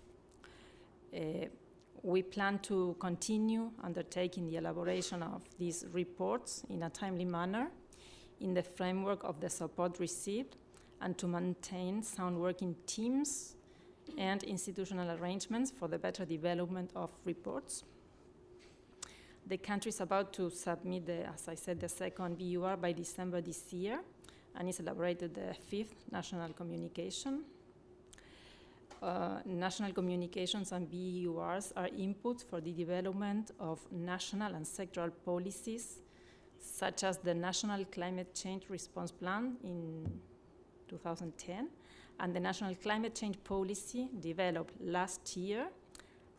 We plan to continue undertaking the elaboration of these reports in a timely manner in the framework of the support received, and to maintain sound working teams and institutional arrangements for the better development of reports. The country is about to submit, as I said, the second BUR by December this year, and is elaborated the 5th national communication. National communications and BURs are inputs for the development of national and sectoral policies, such as the National Climate Change Response Plan in 2010, and the National Climate Change Policy developed last year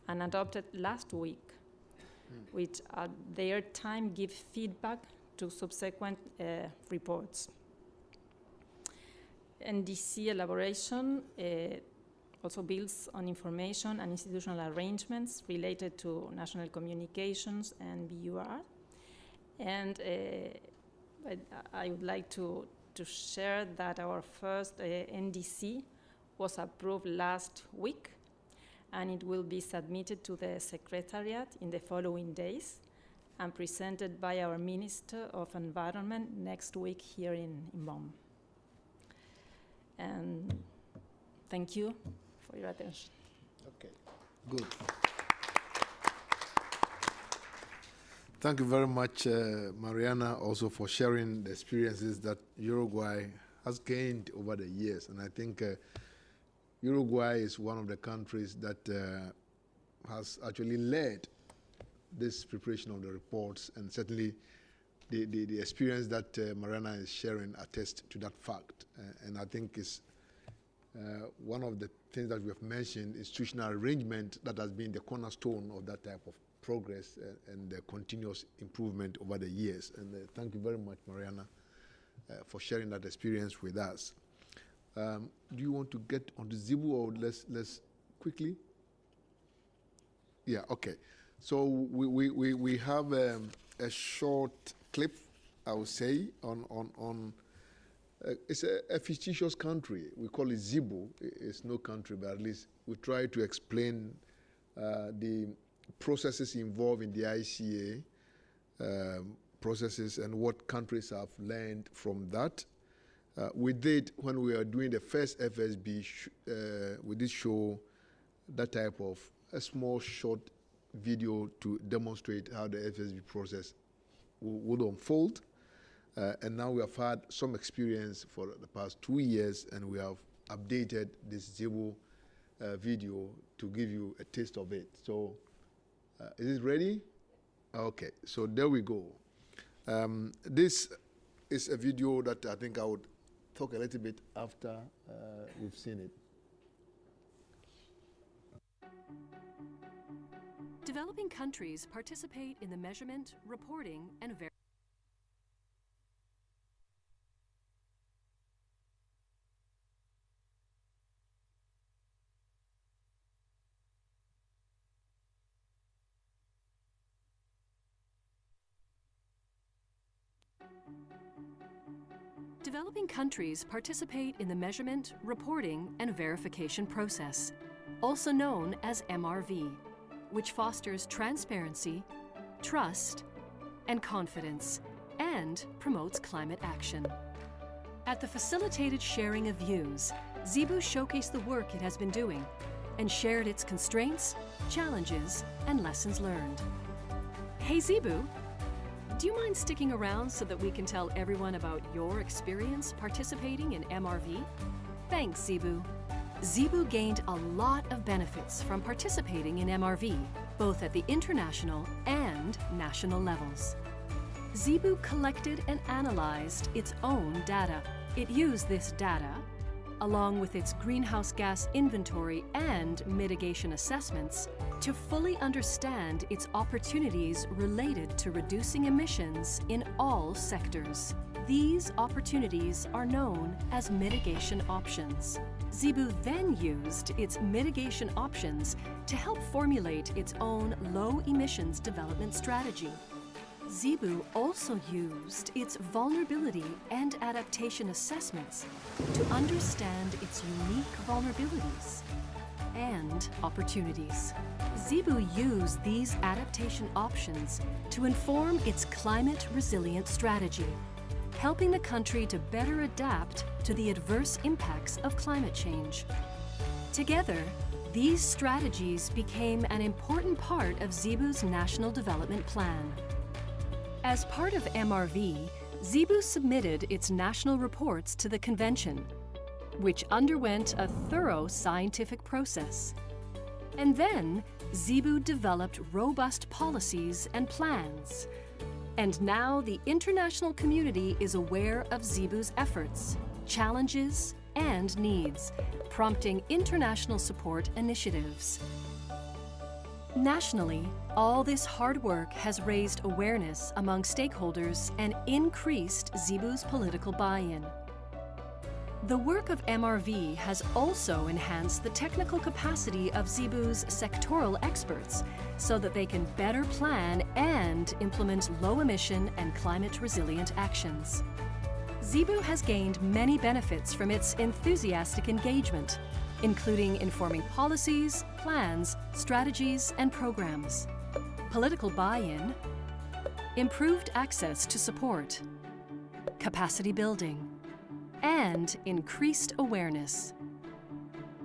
and adopted last week, which at their time give feedback to subsequent reports. NDC elaboration also builds on information and institutional arrangements related to national communications and BUR. And I would like to share that our first NDC was approved last week, and it will be submitted to the Secretariat in the following days and presented by our Minister of Environment next week here in Bonn. And thank you for your attention. Okay, good. Thank you very much, Mariana, also for sharing the experiences that Uruguay has gained over the years. And I think Uruguay is one of the countries that has actually led this preparation of the reports, and certainly the experience that Mariana is sharing attests to that fact. And I think it's one of the things that we have mentioned, institutional arrangement, that has been the cornerstone of that type of progress and the continuous improvement over the years. And thank you very much, Mariana, for sharing that experience with us. Do you want to get on the ZIBU, or let's quickly? Yeah, okay. So we have a short clip, I would say, on it's a fictitious country. We call it ZIBU. It's no country, but at least we try to explain the processes involved in the ICA processes and what countries have learned from that. We did, when we were doing the first FSB, we did show that type of a small short video to demonstrate how the FSB process would unfold. And now we have had some experience for the past 2 years, and we have updated this Zebu video to give you a taste of it. So, is it ready? Okay, so there we go. This is a video that I think I would talk a little bit after we've seen it. Developing countries participate in the measurement, reporting, and verification. Developing countries participate in the measurement, reporting, and verification process, also known as MRV, which fosters transparency, trust, and confidence, and promotes climate action. At the facilitated sharing of views, Zebu showcased the work it has been doing and shared its constraints, challenges, and lessons learned. Hey Zebu, do you mind sticking around so that we can tell everyone about your experience participating in MRV? Thanks, Zebu. Zebu gained a lot of benefits from participating in MRV, both at the international and national levels. Zebu collected and analyzed its own data. It used this data, along with its greenhouse gas inventory and mitigation assessments, to fully understand its opportunities related to reducing emissions in all sectors. These opportunities are known as mitigation options. Zebu then used its mitigation options to help formulate its own low-emissions development strategy. Zebu also used its vulnerability and adaptation assessments to understand its unique vulnerabilities and opportunities. Zebu used these adaptation options to inform its climate resilient strategy, helping the country to better adapt to the adverse impacts of climate change. Together, these strategies became an important part of Zebu's National Development Plan. As part of MRV, Zebu submitted its national reports to the Convention, which underwent a thorough scientific process. And then, Zebu developed robust policies and plans. And now the international community is aware of Zebu's efforts, challenges, and needs, prompting international support initiatives. Nationally, all this hard work has raised awareness among stakeholders and increased Zebu's political buy-in. The work of MRV has also enhanced the technical capacity of Zebu's sectoral experts so that they can better plan and implement low-emission and climate-resilient actions. Zebu has gained many benefits from its enthusiastic engagement, including informing policies, plans, strategies, and programs, political buy-in, improved access to support, capacity building, and increased awareness.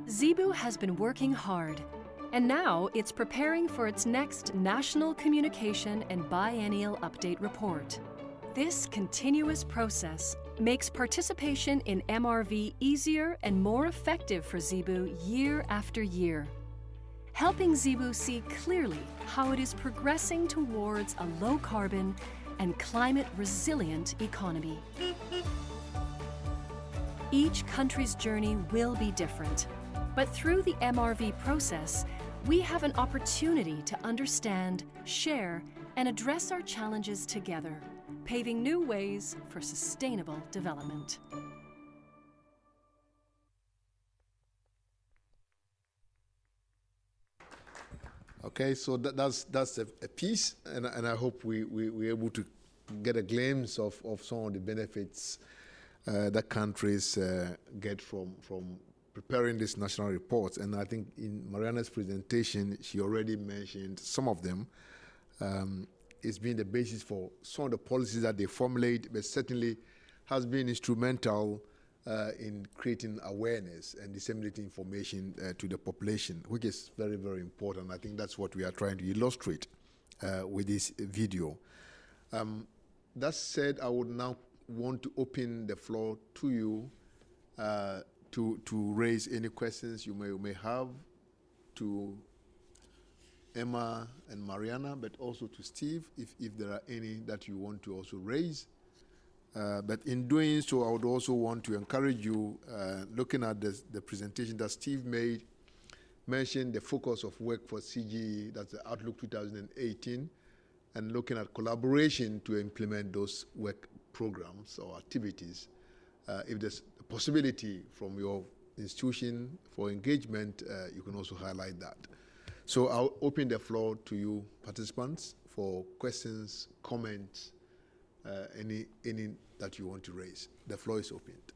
Zebu has been working hard, and now it's preparing for its next National Communication and Biennial Update Report. This continuous process makes participation in MRV easier and more effective for Zebu year after year, helping Zebu see clearly how it is progressing towards a low-carbon and climate-resilient economy. Each country's journey will be different, but through the MRV process, we have an opportunity to understand, share, and address our challenges together, paving new ways for sustainable development. Okay, so that's a piece, and I hope we're able to get a glimpse of some of the benefits that countries get from preparing these national reports. And I think in Mariana's presentation, she already mentioned some of them. It's been the basis for some of the policies that they formulate, but certainly has been instrumental in creating awareness and disseminating information to the population, which is very, very important. I think that's what we are trying to illustrate with this video. That said, I would now want to open the floor to you to raise any questions you may have to Emma and Mariana, but also to Steve, if there are any that you want to also raise. But in doing so, I would also want to encourage you, looking at the presentation that Steve made, mentioned the focus of work for CGE, that's the Outlook 2018, and looking at collaboration to implement those work programs or activities. If there's a possibility from your institution for engagement, you can also highlight that. So I'll open the floor to you participants for questions, comments, any that you want to raise. The floor is opened.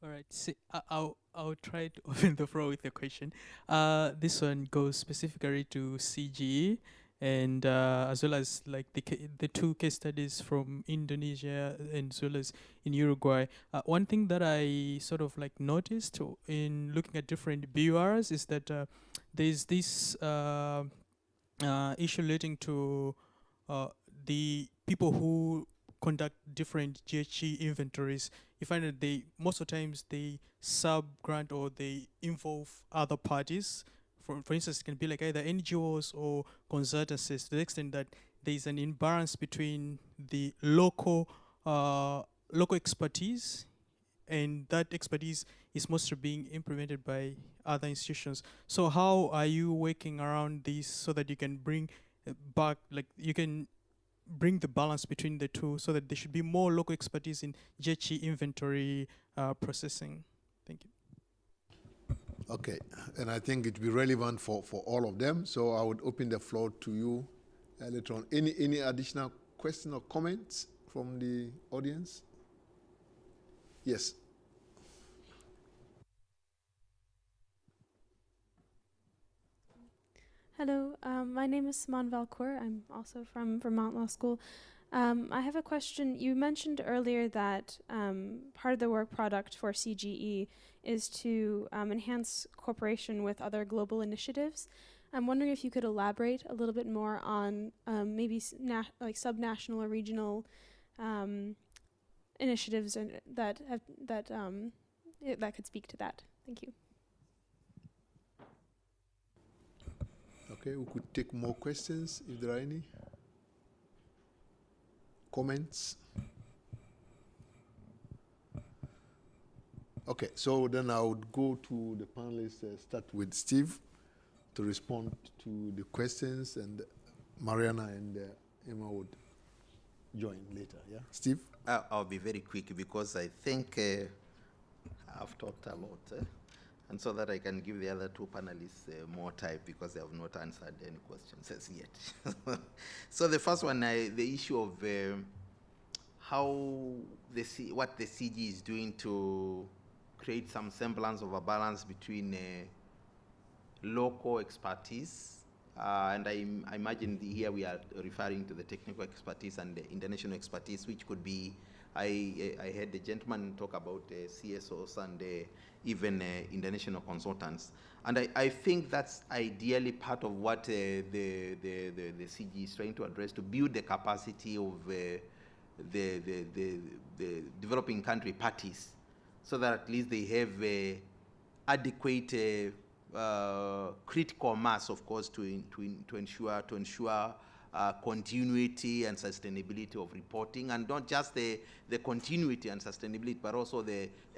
All right, see, I'll try to open the floor with a question. This one goes specifically to CGE, and as well as like the two case studies from Indonesia and as well as in Uruguay. One thing that I sort of like noticed in looking at different BURs is that there's this issue relating to the people who conduct different GHG inventories. You find that they most of the times they sub-grant or they involve other parties. For instance, it can be like either NGOs or consultancies, to the extent that there is an imbalance between the local expertise, and that expertise is mostly being implemented by other institutions. So how are you working around this so that you can bring back, like you can bring the balance between the two, so that there should be more local expertise in GHG inventory processing? Thank you. Okay, and I think it will be relevant for all of them. So I would open the floor to you later on. Any additional question or comments from the audience? Yes. Hello, my name is Saman Valcour. I'm also from Vermont Law School. I have a question. You mentioned earlier that part of the work product for CGE is to enhance cooperation with other global initiatives. I'm wondering if you could elaborate a little bit more on maybe like subnational or regional initiatives that could speak to that. Thank you. Okay, we could take more questions if there are any. Comments? Okay, so then I would go to the panelists, start with Steve to respond to the questions, and Mariana and Emma would join later, yeah? Steve? I'll be very quick because I think I've talked a lot. And so that I can give the other two panelists more time because they have not answered any questions as yet. So the first one, the issue of what the CG is doing to create some semblance of a balance between local expertise, and I imagine here we are referring to the technical expertise and the international expertise, which could be, I heard the gentleman talk about CSOs and even international consultants. And I think that's ideally part of what the CG is trying to address, to build the capacity of the developing country parties, so that at least they have adequate critical mass, of course, to ensure continuity and sustainability of reporting, and not just the continuity and sustainability, but also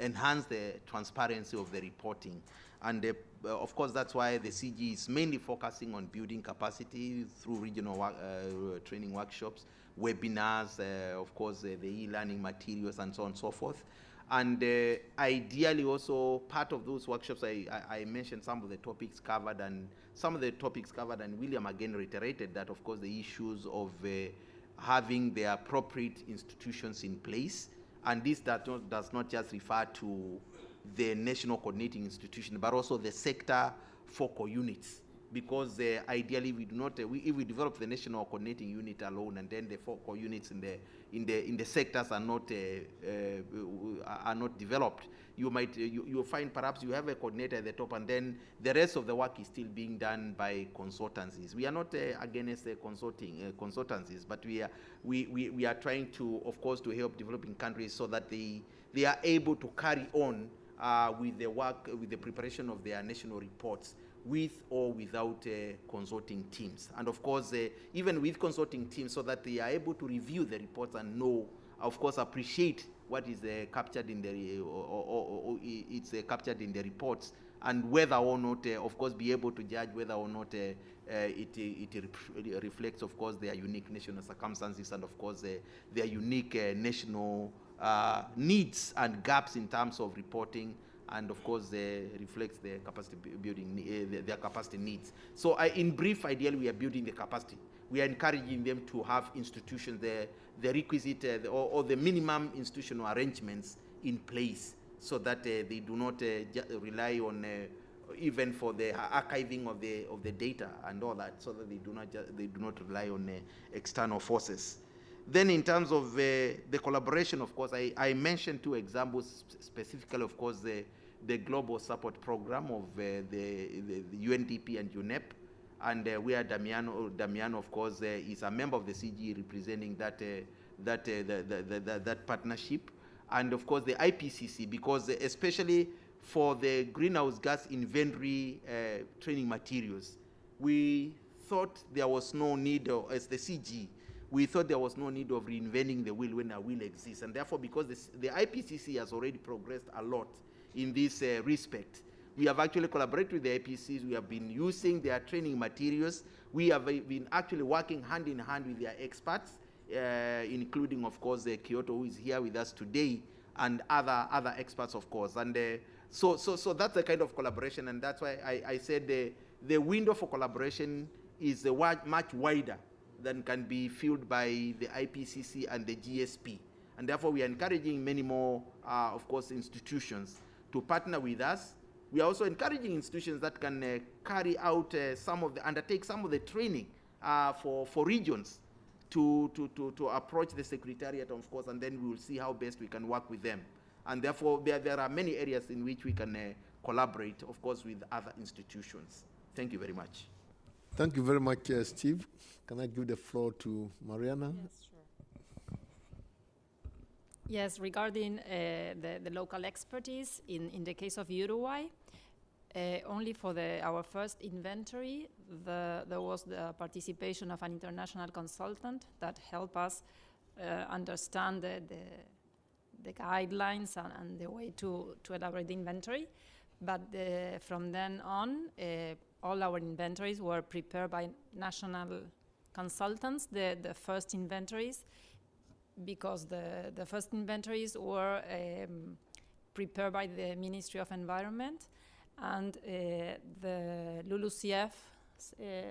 enhance the transparency of the reporting. And of course, that's why the CG is mainly focusing on building capacity through regional training workshops, webinars, of course, the e-learning materials, and so on and so forth. And ideally also, part of those workshops, I mentioned some of the topics covered, and William again reiterated that, of course, the issues of having the appropriate institutions in place. And this does not just refer to the national coordinating institution, but also the sector focal units, because ideally we do not. If we develop the national coordinating unit alone, and then the focal units in the sectors are not developed, you'll find perhaps you have a coordinator at the top, and then the rest of the work is still being done by consultancies. We are not against consultancies, but we are trying to, of course, to help developing countries so that they are able to carry on with the work, with the preparation of their national reports, with or without consulting teams. And of course, even with consulting teams, so that they are able to review the reports and know, of course, appreciate what is captured in the, or it's captured in the reports, and whether or not, of course, be able to judge whether or not it reflects, of course, their unique national circumstances, and of course, their unique national needs and gaps in terms of reporting, and of course reflects their capacity building, their capacity needs. So in brief, ideally we are building the capacity. We are encouraging them to have institutions, the requisite or the minimum institutional arrangements in place, so that they do not rely on even for the archiving of the data and all that, so that they do not rely on external forces. Then in terms of the collaboration, of course, I mentioned two examples specifically, of course, the global support program of the UNDP and UNEP, and where Damiano, of course, is a member of the CGE representing that partnership, and of course the IPCC, because especially for the greenhouse gas inventory training materials, we thought there was no need, as the CGE, we thought there was no need of reinventing the wheel when a wheel exists. And therefore, because the IPCC has already progressed a lot in this respect, we have actually collaborated with the IPCCs. We have been using their training materials. We have been actually working hand in hand with their experts, including, of course, Kyoto, who is here with us today, and other experts, of course. And so that's the kind of collaboration, and that's why I said the window for collaboration is much wider than can be filled by the IPCC and the GSP. And therefore, we are encouraging many more, of course, institutions to partner with us. We are also encouraging institutions that can carry out undertake some of the training for regions to approach the Secretariat, of course, and then we will see how best we can work with them. And therefore, there are many areas in which we can collaborate, of course, with other institutions. Thank you very much. Thank you very much, Steve. Can I give the floor to Mariana? Yes, sure. Yes, regarding the local expertise, in the case of Uruguay, only for our first inventory, there was the participation of an international consultant that helped us understand the guidelines and the way to elaborate the inventory. But from then on, all our inventories were prepared by national consultants, the first inventories, because the first inventories were prepared by the Ministry of Environment, and the LULUCF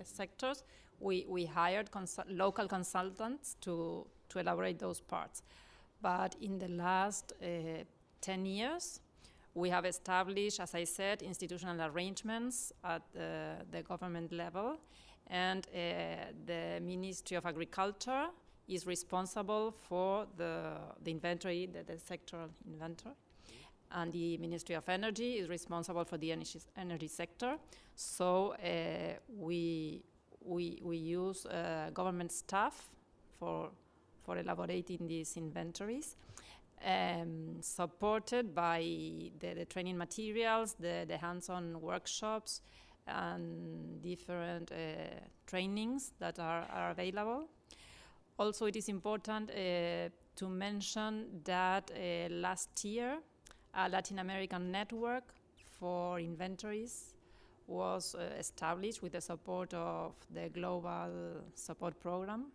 sectors, we hired local consultants to elaborate those parts. But in the last 10 years, we have established, as I said, institutional arrangements at the government level, and the Ministry of Agriculture is responsible for the inventory, the sectoral inventory, and the Ministry of Energy is responsible for the energy sector. So we use government staff for elaborating these inventories, supported by the training materials, the hands-on workshops, and different trainings that are available. Also, it is important to mention that last year, a Latin American network for inventories was established with the support of the Global Support Program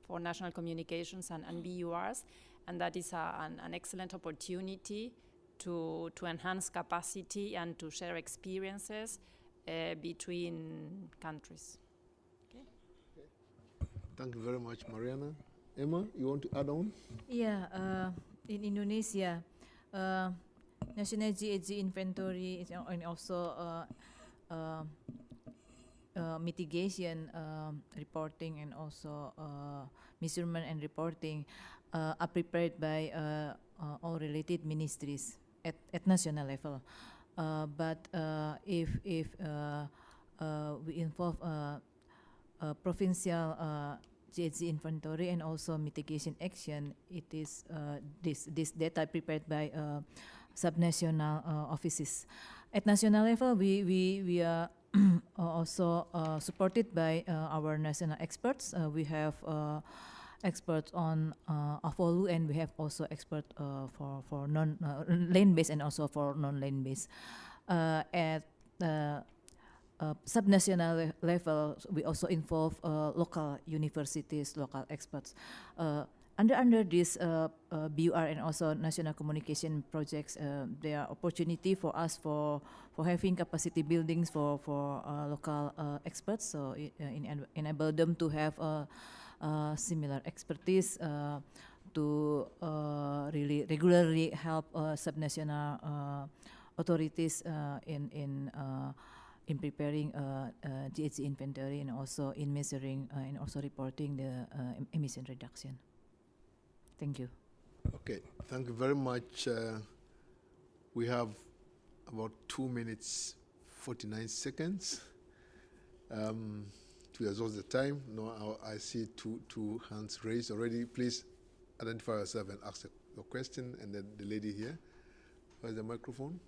for National Communications and BURs, and that is an excellent opportunity to enhance capacity and to share experiences between countries. Okay. Thank you very much, Mariana. Emma, you want to add on? Yeah, in Indonesia, National NGHGI inventory is also mitigation reporting and also measurement and reporting are prepared by all related ministries at national level. But if we involve provincial GHG inventory and also mitigation action, it is this data prepared by subnational offices. At national level, we are also supported by our national experts. We have experts on AVOLU, and we have also experts for non-land-based and also for non-land-based. At subnational level, we also involve local universities, local experts. Under this BUR and also national communication projects, there are opportunity for us for having capacity buildings for local experts. So it enable them to have similar expertise to really regularly help subnational authorities in preparing GHG inventory and also in measuring and also reporting the emission reduction. Thank you. Okay, thank you very much. We have about 2 minutes, 49 seconds to exhaust the time. No, I see two hands raised already. Please identify yourself and ask your question. And then the lady here, where's the microphone?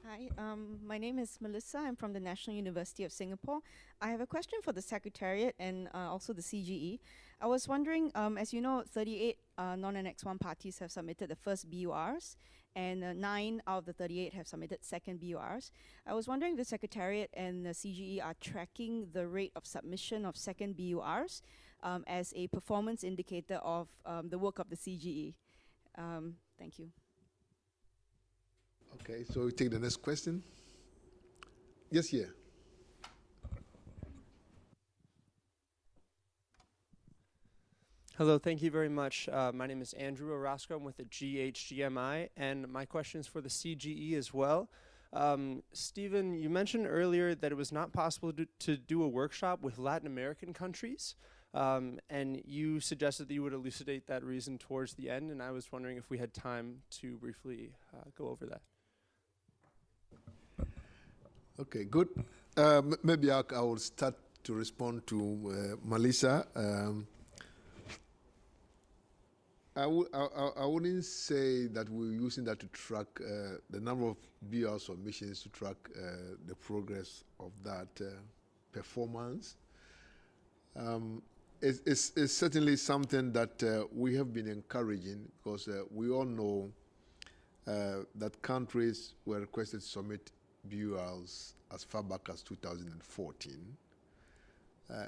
Hi, my name is Melissa. I'm from the National University of Singapore. I have a question for the Secretariat and also the CGE. I was wondering, as you know, 38 non-Annex 1 parties have submitted the first BURs, and 9 out of the 38 have submitted second BURs. I was wondering if the Secretariat and the CGE are tracking the rate of submission of second BURs as a performance indicator of the work of the CGE. Thank you. Okay, so we take the next question. Yes, here. Hello, thank you very much. My name is Andrew Orozco. I'm with the NGHGI, and my question is for the CGE as well. Stephen, you mentioned earlier that it was not possible to do a workshop with Latin American countries, and you suggested that you would elucidate that reason towards the end, and I was wondering if we had time to briefly go over that. Okay, good. Maybe I will start to respond to Melissa. I wouldn't say that we're using that to track the number of BUR submissions, to track the progress of that performance. It's certainly something that we have been encouraging, because we all know that countries were requested to submit BURs as far back as 2014.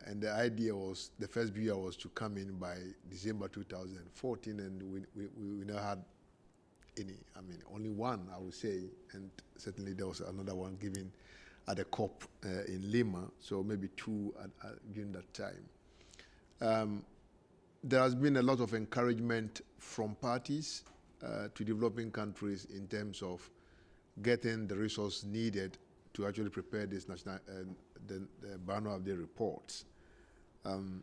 And the idea was, the first BUR was to come in by December 2014, and we never had any. I mean, only one, I would say, and certainly there was another one given at the COP in Lima, so maybe 2 during that time. There has been a lot of encouragement from parties to developing countries in terms of getting the resource needed to actually prepare this national the biannual update reports. And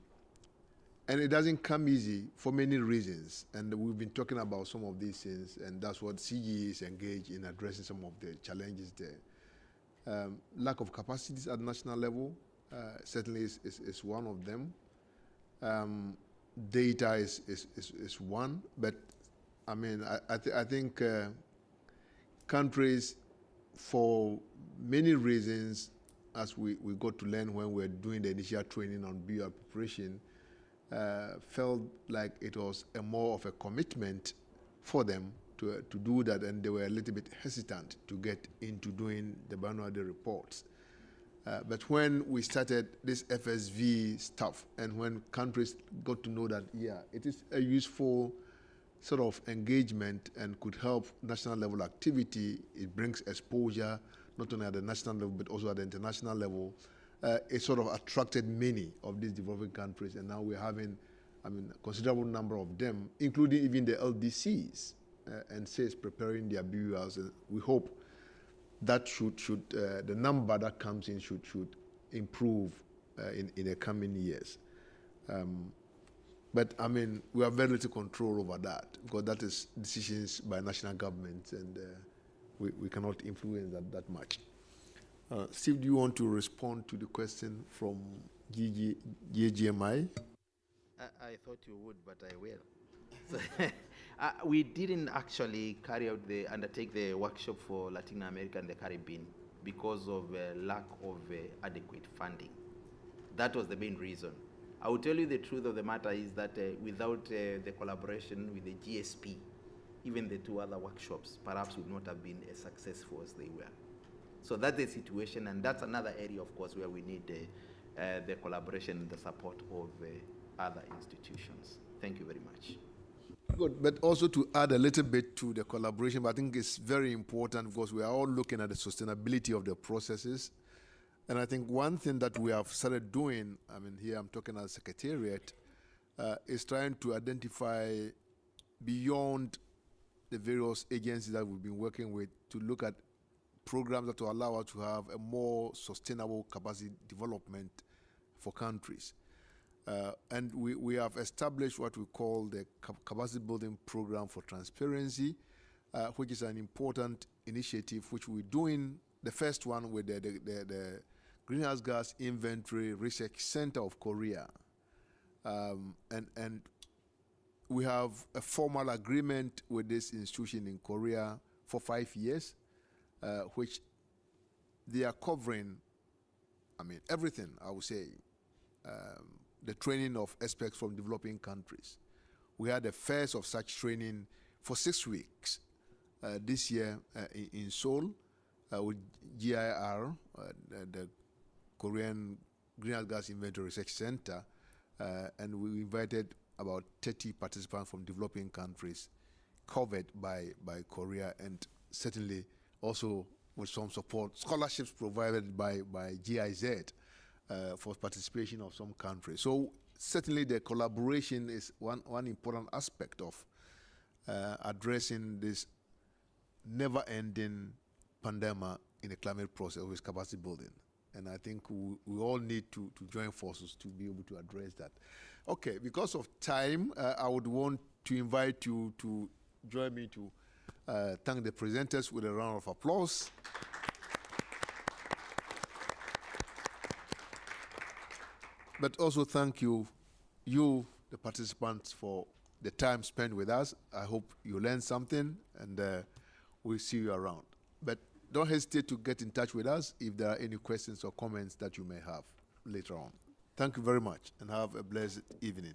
it doesn't come easy for many reasons, and we've been talking about some of these things, and that's what CGE is engaged in, addressing some of the challenges there. Lack of capacities at national level certainly is one of them. Data is one, but I mean, I think countries, for many reasons, as we got to learn when we were doing the initial training on BUR preparation, felt like it was more of a commitment for them to do that, and they were a little bit hesitant to get into doing the biannual reports. But when we started this FSV stuff, and when countries got to know that, yeah, it is a useful sort of engagement and could help national level activity, it brings exposure not only at the national level but also at the international level, it sort of attracted many of these developing countries, and now we're having, I mean, a considerable number of them, including even the LDCs, NC is preparing their BURs, and we hope that the number that comes in should improve in the coming years. But I mean, we have very little control over that, because that is decisions by national governments, and we cannot influence that much. Steve, do you want to respond to the question from GHGI? I thought you would, but I will. So we didn't actually undertake the workshop for Latin America and the Caribbean because of lack of adequate funding. That was the main reason. I will tell you the truth of the matter is that without the collaboration with the GSP, even the two other workshops perhaps would not have been as successful as they were. So that's the situation, and that's another area, of course, where we need the collaboration and the support of other institutions. Thank you very much. Good, but also to add a little bit to the collaboration, but I think it's very important because we are all looking at the sustainability of the processes. And I think one thing that we have started doing, I mean, here I'm talking as Secretariat, is trying to identify beyond the various agencies that we've been working with to look at programs that will allow us to have a more sustainable capacity development for countries. And we have established what we call the capacity building program for transparency, which is an important initiative which we're doing, the first one with the Greenhouse Gas Inventory Research Center of Korea. And we have a formal agreement with this institution in Korea for 5 years, which they are covering, I mean, everything, I would say. The training of experts from developing countries. We had the first of such training for 6 weeks this year in Seoul with GIR, the Korean Greenhouse Gas Inventory Research Center, and we invited about 30 participants from developing countries covered by Korea, and certainly also with some support, scholarships provided by GIZ. For participation of some countries. So certainly the collaboration is one important aspect of addressing this never-ending pandemic in the climate process with capacity building. And I think we all need to join forces to be able to address that. Okay, because of time, I would want to invite you to join me to thank the presenters with a round of applause. But also thank you, the participants, for the time spent with us. I hope you learned something, and we'll see you around. But don't hesitate to get in touch with us if there are any questions or comments that you may have later on. Thank you very much, and have a blessed evening.